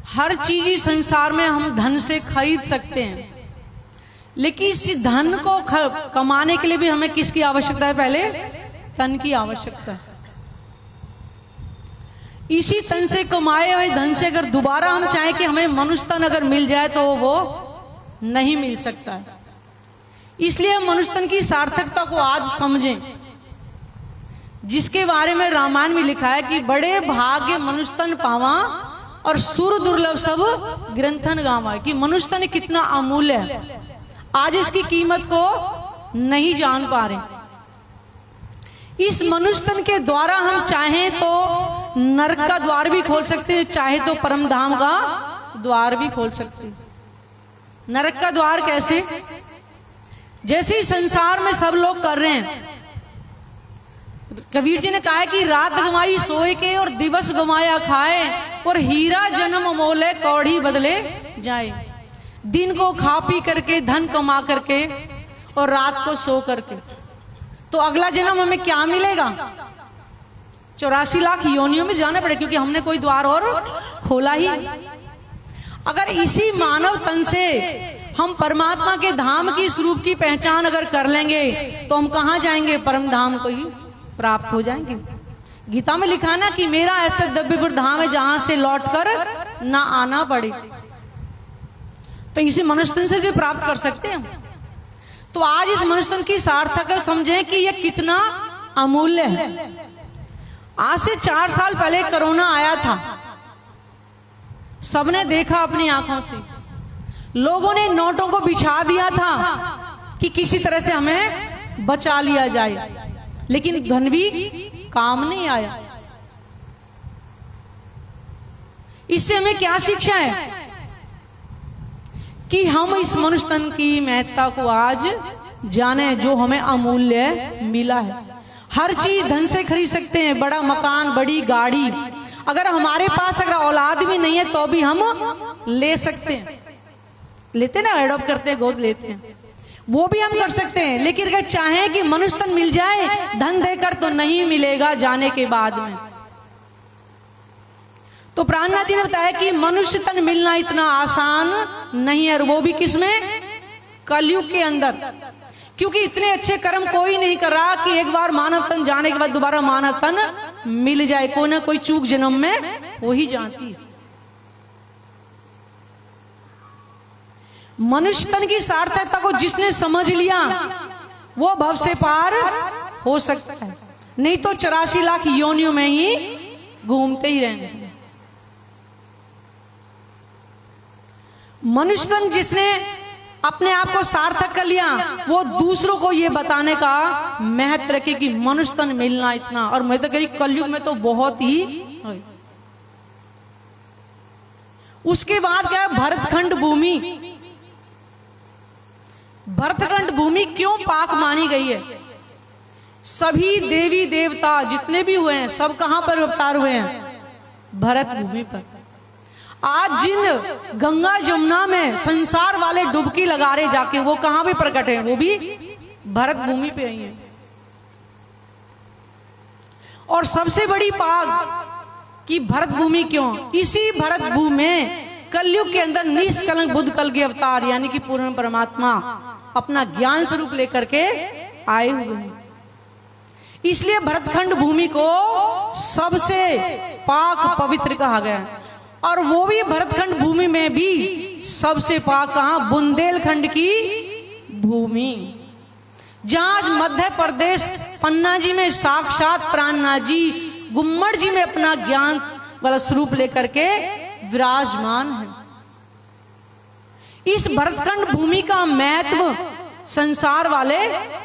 हर चीज इस संसार में हम धन से खरीद सकते हैं, लेकिन इस धन को कमाने के लिए भी हमें किसकी आवश्यकता है? पहले तन की आवश्यकता है। इसी तन से कमाए हुए धन से अगर दोबारा हम चाहें कि हमें मनुष्य तन अगर मिल जाए तो वो नहीं मिल सकता है। इसलिए मनुष्य तन की सार्थकता को आज समझें, जिसके बारे में रामायण में लिखा है कि बड़े भाग्य मनुष्य तन पावा और सुर दुर्लभ सब ग्रंथन गावा, कि मनुष्य तन कितना अमूल्य है। आज इसकी कीमत को नहीं जान पा रहे। इस मनुष्य तन के द्वारा हम चाहें तो नरक का द्वार भी खोल सकते हैं, चाहे तो परम धाम का द्वार भी खोल सकते हैं। नरक का द्वार कैसे? जैसे ही संसार में सब लोग कर रहे हैं। कबीर जी ने कहा है कि रात गंवाई सोए के और दिवस गंवाया खाए, और हीरा जन्म मोले कौड़ी बदले जाए। दिन को खा पी करके, धन कमा करके, और रात को सो करके, तो अगला जन्म हमें क्या मिलेगा? 84 लाख योनियों में जाना पड़े, क्योंकि हमने कोई द्वार और खोला ही। अगर इसी मानव तन से हम परमात्मा के धाम की स्वरूप की पहचान अगर कर लेंगे तो हम कहां जाएंगे? परम धाम को ही प्राप्त हो जाएंगे। गीता में लिखा ना कि मेरा ऐसा दिव्यपुर धाम है जहां से लौटकर ना आना पड़े। तो इसी मनुष्य तन से जो प्राप्त कर सकते हैं। तो आज इस मनुष्य तन की सार्थकता समझें कि यह कितना अमूल्य है। आज से 4 साल पहले कोरोना आया था, सबने देखा अपनी आंखों से। लोगों ने नोटों को बिछा दिया था कि किसी तरह से हमें बचा लिया जाए, लेकिन धन भी काम नहीं आया। इससे हमें क्या शिक्षा है? कि हम इस मनुष्य तन की महत्ता को आज जाने, जो हमें अमूल्य मिला है। हर चीज धन से खरीद सकते हैं, बड़ा मकान, बड़ी गाड़ी। अगर हमारे पास अगर औलाद भी नहीं है तो भी हम ले सकते हैं, लेते ना, एडॉप्ट करते हैं, गोद लेते हैं, वो भी हम कर सकते हैं। लेकिन अगर चाहें कि मनुष्य तन मिल जाए धन देकर तो नहीं मिलेगा जाने के बाद में। तो प्राणनाथ जी ने बताया कि मनुष्य तन मिलना इतना आसान नहीं है, और वो भी किसमें? कलयुग के अंदर। क्योंकि इतने अच्छे कर्म कोई नहीं कर रहा कि एक बार मानव तन जाने के बाद दोबारा मानव तन मिल जाए। कोई ना कोई चूक जन्म में हो ही जाती है। मनुष्य तन की सार्थकता को जिसने समझ लिया वो भव से पार हो सकता है, नहीं तो 84 लाख योनियों में ही घूमते ही रहेंगे। मनुष्य तन जिसने अपने आप को सार्थक कर लिया वो दूसरों को ये बताने का महत्व रखे कि मनुष्य तन मिलना इतना, और मैं तो कह रही कलयुग में तो बहुत ही। उसके बाद क्या है? भरतखंड भूमि। भरतखंड भूमि क्यों पाक मानी गई है? सभी देवी देवता जितने भी हुए हैं सब कहां पर अवतार हुए हैं? भरत भूमि पर। आज जिन गंगा जमुना में संसार वाले डुबकी लगा रहे जाके, वो कहां भी प्रकट है? वो भी भरत भूमि पे ही है। और सबसे बड़ी पाक कि भरत भूमि क्यों? इसी भरत भूमि में कलयुग के अंदर निष्कलंक बुद्ध कल के अवतार यानी कि पूर्ण परमात्मा अपना ज्ञान स्वरूप लेकर के आए हुए हैं। इसलिए भरतखंड भूमि को सबसे पाक पवित्र कहा गया। और वो भी भरतखंड भूमि में भी सबसे पाक कहां? बुंदेलखंड की भूमि, जहां आज मध्य प्रदेश पन्ना जी में साक्षात प्राणनाथ जी गुम्मट जी में अपना ज्ञान वाला स्वरूप लेकर के विराजमान है। इस भरतखंड भूमि का महत्व संसार वाले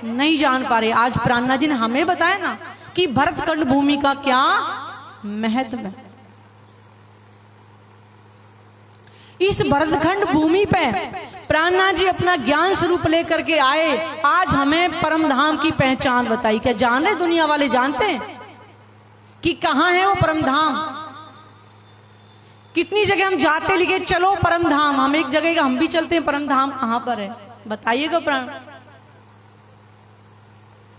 नहीं जान पा रहे। आज प्राणनाथ जी ने हमें बताया ना कि भरतखंड भूमि का क्या महत्व है। इस भरतखंड भूमि पे प्राणनाथ जी अपना ज्ञान स्वरूप लेकर के आए। आज हमें परम धाम की पहचान बताई। क्या जान रहे? दुनिया वाले जानते हैं कि कहां है वो परम धाम? कितनी जगह हम जाते लिखे चलो परम धाम, हम एक जगह हम भी चलते हैं, परम धाम कहां पर है बताइएगा प्राण?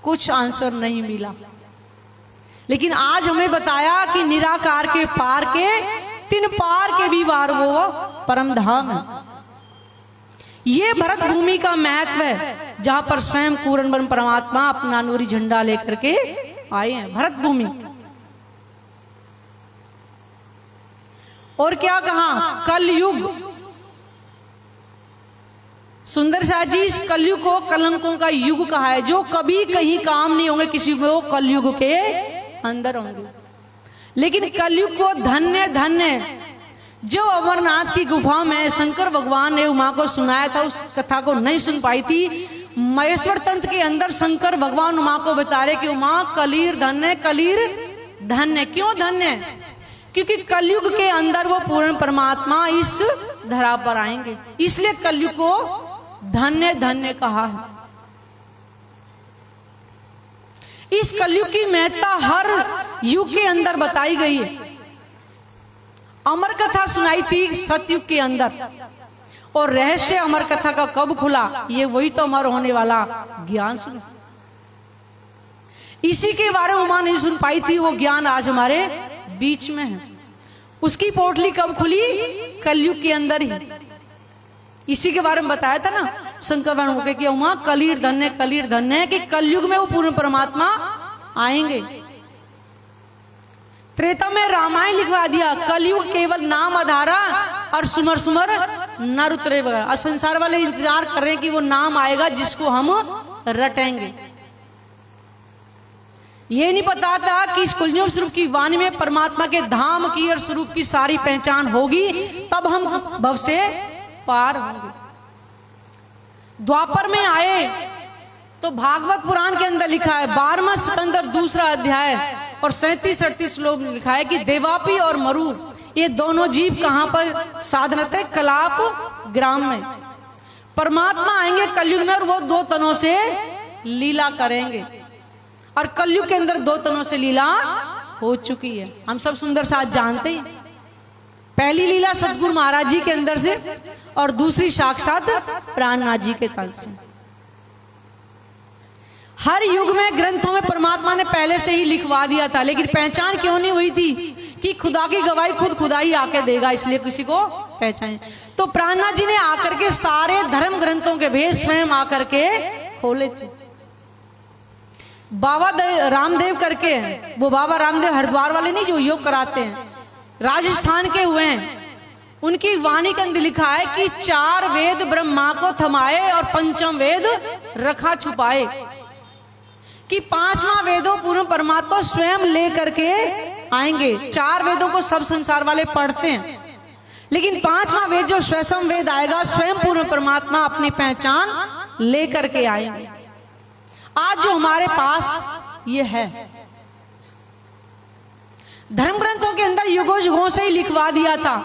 कुछ आंसर नहीं मिला। लेकिन आज हमें बताया कि निराकार के पार के तीन पार के भी वार वो परम धाम है। ये भरत भूमि का महत्व है, जहां पर स्वयं पूर्ण ब्रह्म परमात्मा अपना नूरी झंडा लेकर के आए हैं। भरत भूमि। और क्या कहा? कलयुग। सुंदर शाह जी इस कलयुग को कलंकों का युग कहा है, जो कभी कहीं काम नहीं होंगे किसी युग में, वो कलयुग के अंदर होंगे। लेकिन कलयुग को धन्य धन्य जो अमरनाथ की गुफा में शंकर भगवान ने उमा को सुनाया था, उस कथा को नहीं सुन पाई थी। महेश्वर तंत्र के अंदर शंकर भगवान उमा को बता रहे कि उमा कलीर धन्य, कलीर धन्य। क्यों धन्य? क्योंकि कलयुग के अंदर वो पूर्ण परमात्मा इस धरा पर आएंगे, इसलिए कलयुग को धन्य धन्य कहा है। इस कलयुग की महत्ता हर युग के अंदर बताई गई है। अमर कथा सुनाई थी सतयुग के अंदर, और रहस्य अमर कथा का कब खुला? ये वही तो अमर होने वाला ज्ञान सुना। इसी के बारे में उमा नहीं सुन पाई थी, वो ज्ञान आज हमारे बीच में है। उसकी पोटली कब खुली? कलयुग के अंदर ही। इसी के बारे में बताया था ना शंकर भगवान को कि उमा कलीर धन्य कि कलयुग में वो पूर्ण परमात्मा आएंगे। त्रेता में रामायण लिखवा दिया, कलयुग केवल नाम आधारा और सुमर सुमर नर उतरे वगैरह। संसार वाले इंतजार कर रहे हैं कि वो नाम आएगा जिसको हम रटेंगे। ये नहीं पता था कि इस कुलयुग स्वरूप की वाणी में परमात्मा के धाम की और स्वरूप की सारी पहचान होगी, तब हम भव से पार होंगे। द्वापर में आए तो भागवत पुराण के अंदर लिखा है 12वां स्कंद 2 अध्याय और 37-38 श्लोक में लिखा है कि देवापी और मरु ये दोनों जीव कहां पर साधन थे? कलाप ग्राम में। परमात्मा आएंगे कलयुग में और वो 2 तनों से लीला करेंगे। और कलयुग के अंदर 2 तनों से लीला हो चुकी है, हम सब सुंदर साथ जानते हैं। पहली लीला सतगुरु महाराज जी के अंदर से और दूसरी साक्षात प्राणनाथ जी के तल से। हर युग में ग्रंथों में परमात्मा ने पहले से ही लिखवा दिया था, लेकिन पहचान क्यों नहीं हुई थी कि खुदा की गवाही खुद खुदा ही आके देगा, इसलिए किसी को पहचान। तो प्राणनाथ जी ने आकर के सारे धर्म ग्रंथों के भेद स्वयं आकर के खोले थे। बाबा रामदेव करके, वो बाबा रामदेव हरिद्वार वाले नहीं जो योग कराते हैं, राजस्थान के हुए हैं, उनकी वाणी के अंदर लिखा है कि 4 वेद ब्रह्मा को थमाए और 5वां वेद रखा छुपाए, कि 5वां वेदों पूर्ण परमात्मा स्वयं लेकर के आएंगे। 4 वेदों को सब संसार वाले पढ़ते हैं, लेकिन 5वां वेद जो स्वयं वेद आएगा, स्वयं पूर्ण परमात्मा अपनी पहचान लेकर के आएंगे। आज जो हमारे पास ये है, धर्म ग्रंथों के अंदर युगों युगों से ही लिखवा दिया था।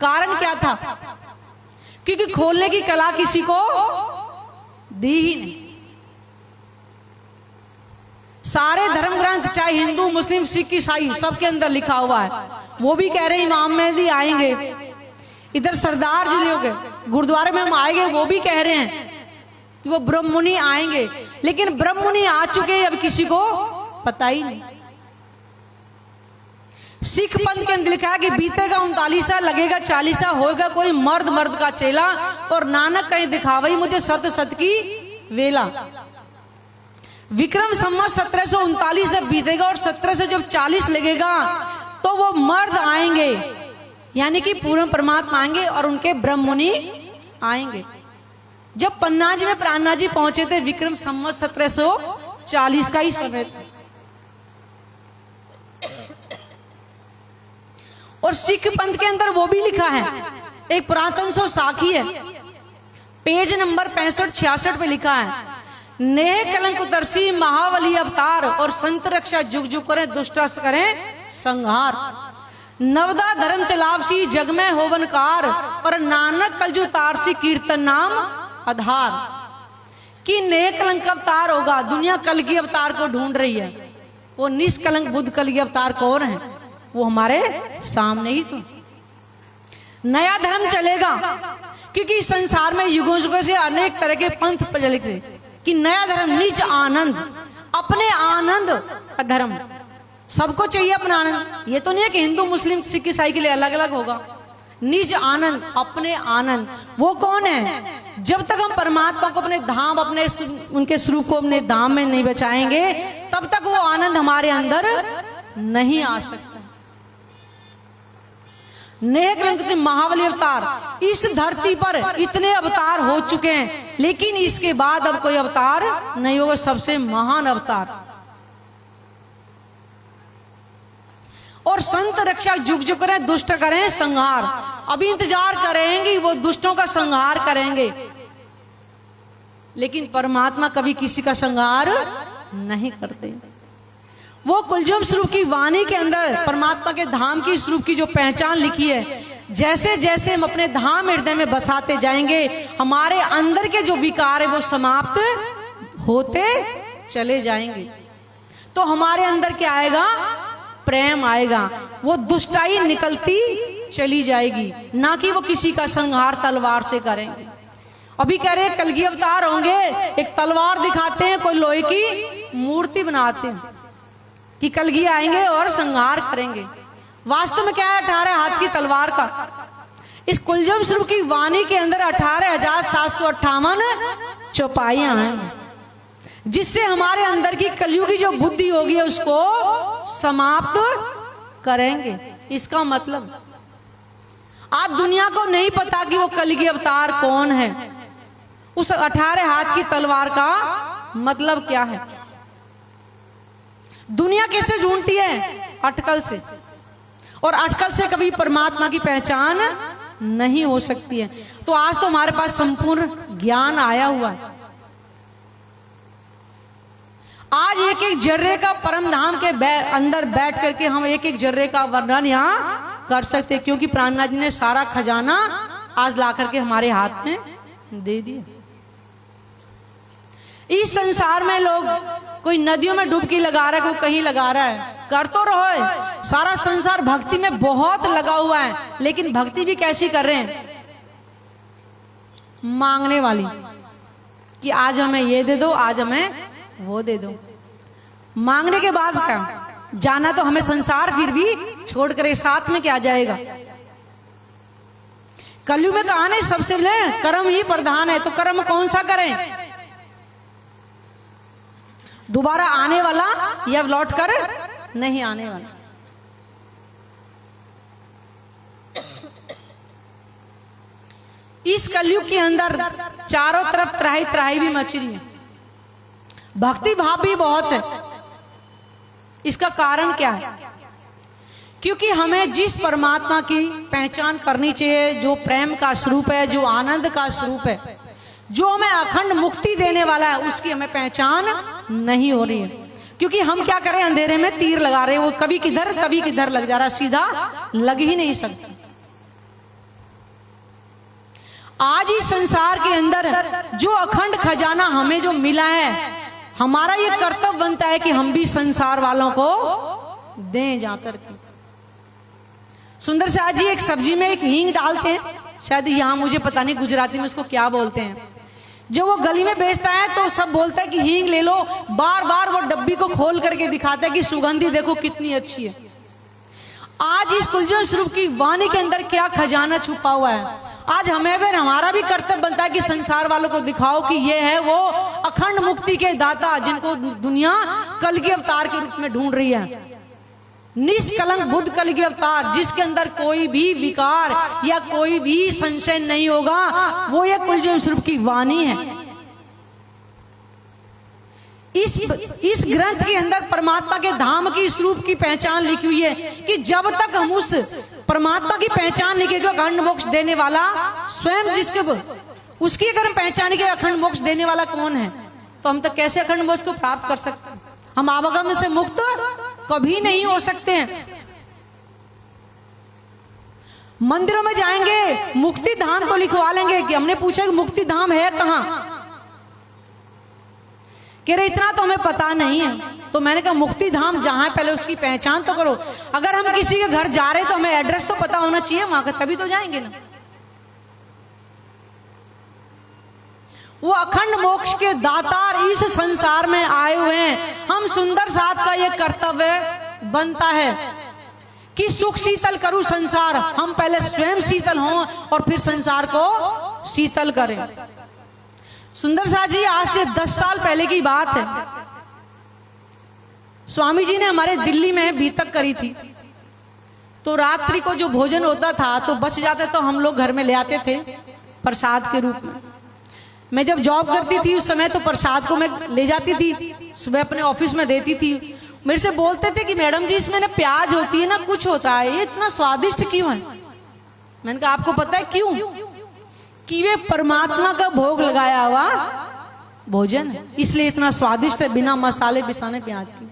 कारण क्या था? क्योंकि खोलने की कला किसी को दी ही नहीं। सारे धर्म ग्रंथ, चाहे हिंदू, मुस्लिम, सिख, ईसाई, सबके अंदर लिखा हुआ है। वो भी कह रहे हैं इमाम मेहदी आएंगे, इधर सरदार जी लोग गुरुद्वारे में हम आएंगे, वो भी कह रहे हैं कि वो ब्रह्ममुनि आएंगे, लेकिन ब्रह्ममुनि आ चुके अब किसी को पता ही नहीं। सिख पंथ के अंदर लिखा है कि बीतेगा 39 लगेगा 40, होगा कोई मर्द मर्द का चेला, और नानक कहीं दिखावई मुझे सत सत की वेला। विक्रम संवत 1739 से बीतेगा और 17 से जब 40 लगेगा तो वो मर्द आएंगे, यानी कि पूर्ण परमात्मा आएंगे और उनके ब्रह्ममुनि आएंगे। जब पन्ना जी में प्राणनाथ जी पहुंचे थे, विक्रम संवत 1740 का ही समय था। और सिख पंथ के अंदर वो भी लिखा है, एक पुरातन सो साखी है, पेज नंबर 65-66 पे लिखा है, नेह कलंक उतरसी महावली अवतार और संत रक्षा जुग जुग करें दुष्ट करें संहार। नवदा धर्म चलावसी जग में होवनकार और नानक कलजु तारसी कीर्तन नाम आधार। कि नेह कलंक अवतार होगा, दुनिया कल की अवतार को ढूंढ रही है। वो निष्कलंक बुद्ध कल की अवतार कौन है? वो हमारे सामने ही तो। नया धर्म चलेगा, क्योंकि संसार में युगों युगों से अनेक तरह के पंथ प्रचलित थे कि नया धर्म निज आनंद, अपने आनंद का धर्म। सबको चाहिए अपना आनंद, ये तो नहीं है कि हिंदू मुस्लिम सिख ईसाई के लिए अलग अलग होगा। निज आनंद, अपने आनंद। वो कौन है? जब तक हम परमात्मा को अपने धाम, अपने उनके स्वरूप को अपने धाम में नहीं बचाएंगे, तब तक वो आनंद हमारे अंदर नहीं आ सकता। नेक रंग महाबली अवतार, इस धरती पर इतने अवतार हो चुके हैं, लेकिन इसके बाद अब कोई अवतार नहीं होगा। सबसे महान अवतार और संत रक्षा जुग जुग करें दुष्ट करें संहार। अभी इंतजार करेंगे वो दुष्टों का संहार करेंगे, लेकिन परमात्मा कभी किसी का संहार नहीं करते। वो कुलजुम स्वरूप की वाणी के अंदर परमात्मा के धाम की स्वरूप की जो पहचान लिखी है, जैसे जैसे हम अपने धाम हृदय में बसाते जाएंगे, हमारे अंदर के जो विकार है वो समाप्त होते चले जाएंगे। तो हमारे अंदर क्या आएगा? प्रेम आएगा। वो दुष्टाई निकलती चली जाएगी, ना कि वो किसी का संहार तलवार से करेंगे। अभी कह रहे कलगी अवतार होंगे, एक तलवार दिखाते हैं, कोई लोहे की मूर्ति बनाते हैं कि कलगी आएंगे और संहार करेंगे। वास्तव में क्या है? 18 हाथ की तलवार का। इस कुलजम स्वरूप की वाणी के अंदर 18,758 चौपाइयां हैं, जिससे हमारे अंदर की कलयुगी जो बुद्धि होगी उसको समाप्त करेंगे। इसका मतलब आज दुनिया को नहीं पता कि वो कलगी अवतार कौन है। उस 18 हाथ की तलवार का मतलब क्या है? दुनिया कैसे ढूंढती है? अटकल से, और अटकल से कभी परमात्मा की पहचान नहीं हो सकती है। तो आज तो हमारे पास संपूर्ण ज्ञान आया हुआ है। आज एक एक जर्रे का परम धाम के अंदर बैठ करके हम एक एक जर्रे का वर्णन यहाँ कर सकते हैं, क्योंकि प्राणनाथ जी ने सारा खजाना आज ला करके हमारे हाथ में दे दिया। इस संसार में लोग कोई नदियों में डुबकी लगा रहा है, कोई कहीं लगा रहा है, कर तो रहो। सारा संसार भक्ति में बहुत लगा हुआ है, लेकिन भक्ति भी कैसी कर रहे हैं? मांगने वाली, कि आज हमें ये दे दो, आज हमें वो दे दो। मांगने के बाद क्या? जाना तो हमें संसार फिर भी छोड़ कर साथ में क्या जाएगा? कलयुग में कहा नहीं सबसे पहले कर्म ही प्रधान है, तो कर्म कौन सा करें? दोबारा आने वाला या लौट कर नहीं आने वाला। इस कलयुग के अंदर चारों तरफ त्राही त्राही भी मच रही है, भक्ति भाव भी बहुत है। इसका कारण क्या है? क्योंकि हमें जिस परमात्मा की पहचान करनी चाहिए, जो प्रेम का स्वरूप है, जो आनंद का स्वरूप है, जो हमें अखंड मुक्ति देने वाला है, उसकी हमें पहचान नहीं हो रही है। क्योंकि हम क्या करें, अंधेरे में तीर लगा रहे हैं, वो कभी किधर लग जा रहा है, सीधा लग ही नहीं सकता। आज इस संसार के अंदर जो अखंड खजाना हमें जो मिला है, हमारा ये कर्तव्य बनता है कि हम भी संसार वालों को दें जाकर के। सुंदर साज जी एक सब्जी में एक हींग डालते हैं, शायद यहाँ मुझे पता नहीं गुजराती में उसको क्या बोलते हैं। जब वो गली में बेचता है तो सब बोलता है कि हींग ले लो, बार बार वो डब्बी को खोल करके दिखाता है कि सुगंधी देखो कितनी अच्छी है। आज इस कुलजन स्वरूप की वाणी के अंदर क्या खजाना छुपा हुआ है। आज हमें भी हमारा भी कर्तव्य बनता है कि संसार वालों को दिखाओ कि ये है वो अखंड मुक्ति के दाता, जिनको दुनिया कल के अवतार के रूप में ढूंढ रही है। निष्कलंक बुद्ध कल के अवतार, जिसके अंदर कोई भी विकार या कोई भी संशय नहीं होगा, वो ये कुलजन स्वरूप की वाणी है। इस ग्रंथ के अंदर परमात्मा के धाम की स्वरूप की पहचान लिखी हुई है कि जब तक हम उस परमात्मा की पहचान नहीं करेंगे, अखंड मोक्ष देने वाला स्वयं जिसके उसकी अगर हम पहचान के अखंड मोक्ष देने वाला कौन है, तो हम तक कैसे अखंड मोक्ष को प्राप्त कर सकते हैं? हम आवागम से मुक्त कभी नहीं हो सकते हैं। मंदिरों में जाएंगे, मुक्ति धाम तो लिखवा लेंगे कि हमने पूछा कि मुक्ति धाम है कहां, कह रहे इतना तो हमें पता नहीं है। तो मैंने कहा मुक्ति धाम जहां है पहले उसकी पहचान तो करो। अगर हम किसी के घर जा रहे तो हमें एड्रेस तो पता होना चाहिए वहां का, तभी तो जाएंगे ना। वो अखंड मोक्ष के दातार इस संसार में आए हुए हैं। हम सुंदर साथ का ये कर्तव्य बनता है कि सुख शीतल करूं संसार, हम पहले स्वयं शीतल हों और फिर संसार को शीतल करें। सुंदर साथ जी आज से 10 साल पहले की बात है, स्वामी जी ने हमारे दिल्ली में बीतक करी थी। तो रात्रि को जो भोजन होता था तो बच जाते तो हम लोग घर में ले आते थे प्रसाद के रूप में। मैं जब जॉब करती थी उस समय तो प्रसाद को मैं ले जाती थी, सुबह अपने ऑफिस में देती थी। मेरे से बोलते थे कि मैडम जी इसमें ना प्याज होती है ना कुछ होता है, ये इतना स्वादिष्ट क्यों है? मैंने कहा आपको पता है क्यों? कि वे परमात्मा का भोग लगाया हुआ भोजन है, इसलिए इतना स्वादिष्ट है, बिना मसाले बिसाने प्याज के।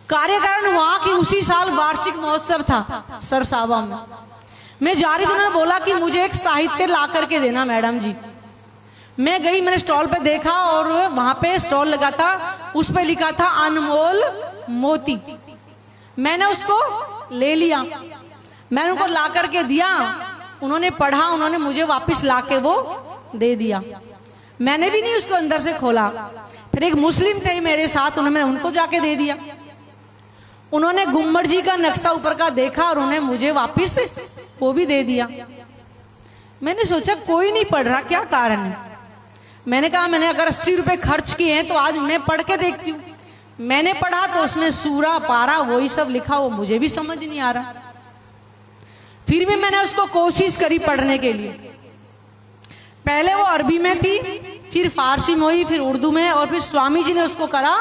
कार्यकारण वहां की उसी साल वार्षिक महोत्सव था सरसावा में। मैं जा रही थी, उन्होंने बोला कि मुझे एक साहित्य ला करके देना मैडम जी। मैं गई, मैंने स्टॉल पे देखा और वहां पे स्टॉल लगा था, उस पे लिखा था अनमोल मोती। मैंने उसको ले लिया, मैंने उनको ला करके दिया, उन्होंने पढ़ा, उन्होंने मुझे वापस ला के वो दे दिया। मैंने भी नहीं उसको अंदर से खोला। फिर एक मुस्लिम थे मेरे साथ, उन्होंने उनको जाके दे दिया। उन्होंने गुम्मट जी का नक्शा ऊपर का देखा और उन्हें मुझे वापस वो भी दे दिया। मैंने सोचा कोई नहीं पढ़ रहा, क्या कारण है? मैंने कहा मैंने अगर 80 रुपए खर्च किए हैं तो आज मैं पढ़ के देखती हूँ। मैंने पढ़ा तो उसमें सूरा पारा वही सब लिखा, वो मुझे भी समझ नहीं आ रहा। फिर भी मैंने उसको कोशिश करी पढ़ने के लिए। पहले वो अरबी में थी, फिर फारसी में हुई, फिर उर्दू में, और फिर स्वामी जी ने उसको करा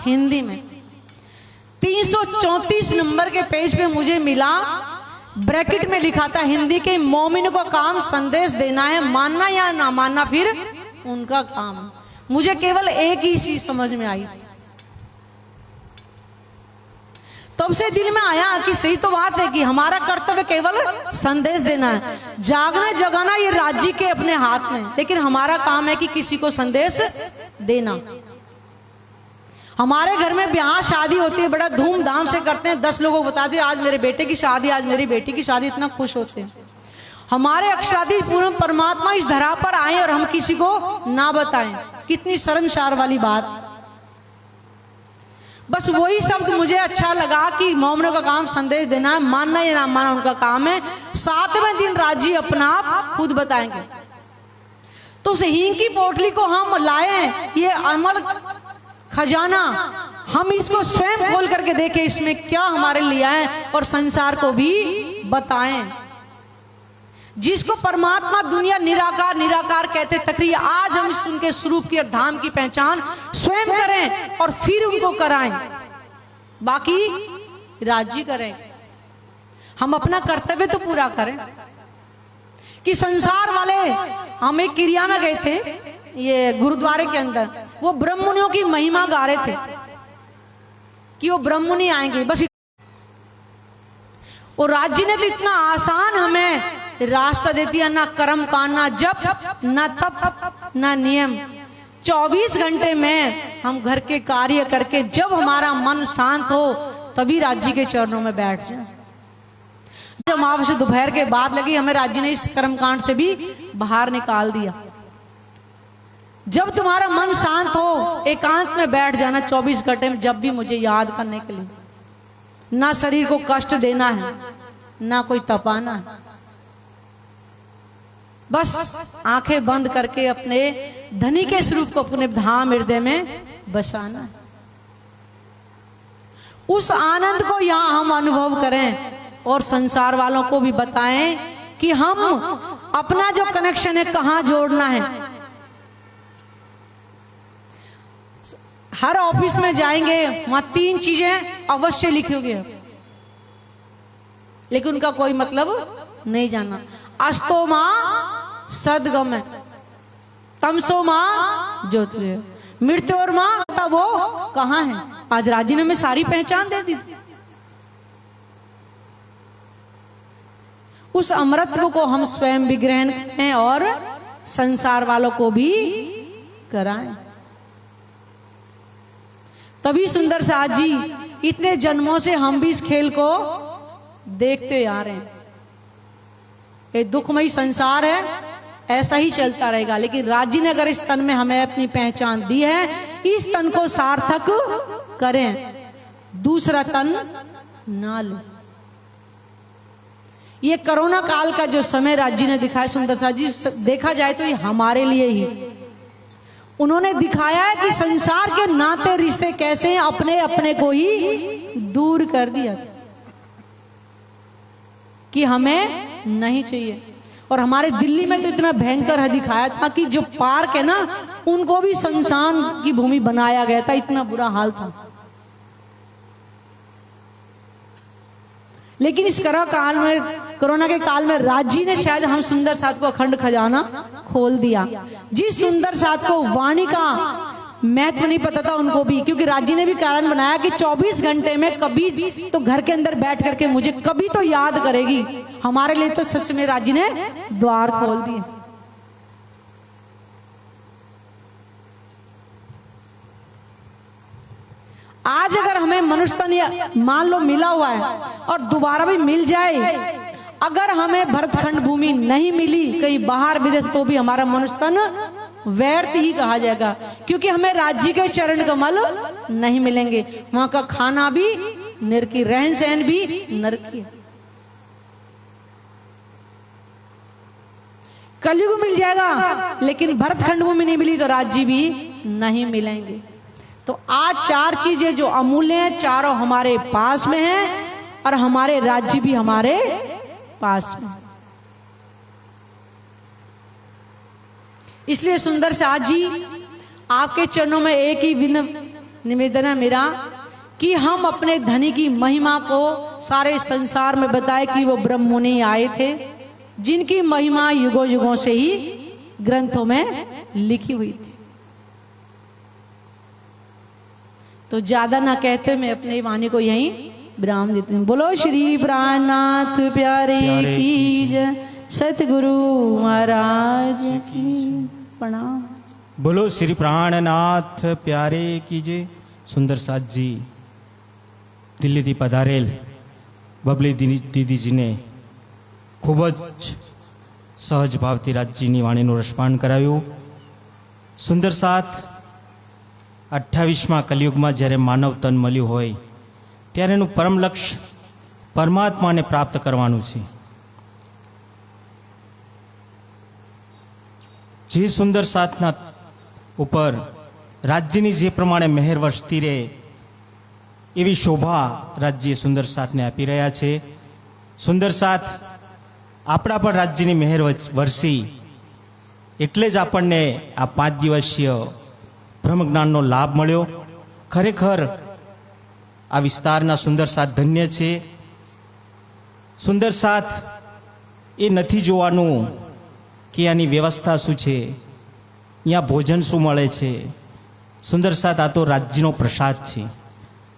हिंदी में। 334 नंबर के पेज पे मुझे मिला, ब्रैकेट में लिखा था हिंदी के मोमिन को काम संदेश देना है, मानना या ना मानना फिर उनका काम। मुझे केवल एक ही चीज समझ में आई थी। तब से दिल में आया कि सही तो बात है कि हमारा कर्तव्य केवल संदेश देना है। जागना जगाना ये राज्य के अपने हाथ में, लेकिन हमारा काम है कि किसी को संदेश देना। हमारे घर में ब्याह शादी होती है, बड़ा धूमधाम से करते हैं, 10 लोगों को बताते हैं आज मेरे बेटे की शादी, आज मेरी बेटी की शादी, इतना खुश होते हैं। हमारे अक्षराधि पूर्ण परमात्मा इस धरा पर आए और हम किसी को ना बताएं, कितनी शर्मसार वाली बात। बस वही शब्द मुझे अच्छा लगा कि मोमनों का काम संदेश देना है, मानना या ना मानना उनका काम है। 7वें दिन राजी अपना आप खुद बताएंगे। तो उस हींग की पोटली को हम लाए, ये अमल खजाना, हम इसको स्वयं खोल करके देखें इसमें क्या हमारे लिए है और संसार को भी बताएं। जिसको परमात्मा दुनिया निराकार निराकार कहते तकरीर, आज हम उनके स्वरूप की और धाम की पहचान स्वयं करें और फिर उनको कराएं, बाकी राज्य करें। हम अपना कर्तव्य तो पूरा करें। कि संसार वाले, हम एक क्रिया में गए थे ये गुरुद्वारे के अंदर, वो ब्रह्ममुनियों की महिमा गा रहे थे कि वो ब्रह्ममुनि आएंगे, बस। और राज्य ने तो इतना आसान हमें रास्ता दे दिया, ना कर्म कांड, ना जप, ना तप, ना नियम। 24 घंटे में हम घर के कार्य करके जब हमारा मन शांत हो तभी राज्य के चरणों में बैठ जाए। जब अमावस्या दोपहर के बाद लगी, हमें राज्य ने इस कर्मकांड से भी बाहर निकाल दिया। जब तुम्हारा मन शांत हो, एकांत में बैठ जाना 24 घंटे में, जब भी मुझे याद करने के लिए। ना शरीर को कष्ट देना है, ना कोई तपाना है, बस आंखें बंद करके अपने धनी के स्वरूप को अपने धाम हृदय में बसाना है। उस आनंद को यहां हम अनुभव करें और संसार वालों को भी बताएं कि हम अपना जो कनेक्शन है कहां जोड़ना है। हर ऑफिस में जाएंगे, वहां 3 चीजें अवश्य लिखी होगी, लेकिन उनका कोई मतलब नहीं जाना। अस्तो मां सदगम, तमसो मां ज्योति, मृत्यु और मां वो कहां है। आज राजी ने हमें सारी पहचान दे दी। उस अमृत को हम स्वयं भी ग्रहण करें और संसार वालों को भी कराएं। तभी सुंदर साथ जी, इतने जन्मों से हम भी इस खेल को देखते आ रहे हैं। ये दुखमयी संसार है, ऐसा ही चलता रहेगा, लेकिन राज्य ने अगर इस तन में हमें अपनी पहचान दी है, इस तन को सार्थक करें, दूसरा तन ना ले। ये कोरोना काल का जो समय राज्य ने दिखाया सुंदर साथ जी, देखा जाए तो ये हमारे लिए ही उन्होंने दिखाया है कि संसार के नाते रिश्ते कैसे अपने अपने को ही दूर कर दिया था कि हमें नहीं चाहिए। और हमारे दिल्ली में तो इतना भयंकर है दिखाया था कि जो पार्क है ना, उनको भी शमशान की भूमि बनाया गया था, इतना बुरा हाल था। लेकिन इस कोरोना के काल में राज्य ने शायद हम सुंदर साथ को अखंड खजाना खोल दिया। जिस सुंदर साथ को वाणी का महत्व नहीं पता था उनको भी, क्योंकि राज्य ने भी कारण बनाया कि 24 घंटे में कभी तो घर के अंदर बैठ करके मुझे कभी तो याद करेगी। हमारे लिए तो सच में राज्य ने द्वार खोल दिए। आज अगर हमें मनुष्य तन मान लो मिला हुआ है और दोबारा भी मिल जाए, अगर हमें भरतखंड भूमि नहीं मिली कहीं बाहर विदेश, तो भी हमारा मनुष्य तन व्यर्थ ही कहा जाएगा, क्योंकि हमें राज्य के चरण कमल नहीं मिलेंगे। वहां का खाना भी नरकी, रहन सहन भी नरकी। कलयुग मिल जाएगा, लेकिन भरतखंड भूमि नहीं मिली तो राज्य भी नहीं मिलेंगे। तो आज 4 चीजें जो अमूल्य हैं, चारों हमारे पास में हैं और हमारे राज्य भी हमारे पास में। इसलिए सुंदर साथ जी, आपके चरणों में एक ही निवेदन है मेरा कि हम अपने धनी की महिमा को सारे संसार में बताए कि वो ब्रह्म मुनि आए थे, जिनकी महिमा युगों युगों से ही ग्रंथों में लिखी हुई थी। तो ज्यादा ना कहते मैं अपने वाणी को यहीं विराम देती हूँ। बोलो श्री प्राणनाथ प्यारे की जय, सतगुरु महाराज की प्रणाम। बोलो श्री प्राणनाथ प्यारे की जय, સુંદર સાતજી દિલ્હીથી પધારેલ બબલી દીદીજીને ખૂબ જ સહજ ભાવથી રાજજીની વાણીનું રસપાન કરાવ્યું. સુંદર સાત 28મા કલિયુગમાં જ્યારે માનવ તન મળ્યું હોય ત્યારે એનું પરમ લક્ષ્ય પરમાત્માને પ્રાપ્ત કરવાનું છે. જે સુંદર સાતના ઉપર રાજ્યની જે પ્રમાણે મહેર વરસતી રહે એવી શોભા રાજ્ય સુંદર સાતને આપી રહ્યા છે. સુંદર સાત આપણા પર રાજ્યની મહેર વરસી એટલે જ આપણને આ 5 દિવસીય બ્રહ્મજ્ઞાનનો લાભ મળ્યો. ખરેખર આ વિસ્તારના સુંદર સાત ધન્ય છે. સુંદર સાત એ નથી જોવાનું કે આની વ્યવસ્થા શું છે, અહીંયા ભોજન શું મળે છે. સુંદર સાત આ તો રાજ્યનો પ્રસાદ છે.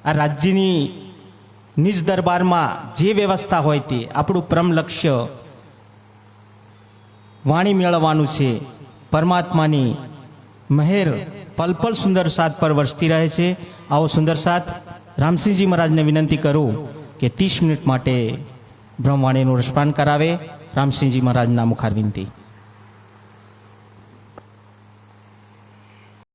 આ રાજ્યની નિજ દરબારમાં જે વ્યવસ્થા હોય તે આપણું પરમ લક્ષ્ય વાણી મેળવવાનું છે. પરમાત્માની મહેર પલ પલ સુંદર સાત પર વરસતી રહે છે. આવો સુંદર સાત રામસિંહજી મહારાજને વિનંતી કરું કે 30 મિનિટ માટે બ્રહ્મવાણીનું રસપાન કરાવે. રામસિંહજી મહારાજના મુખાર વિનંતી.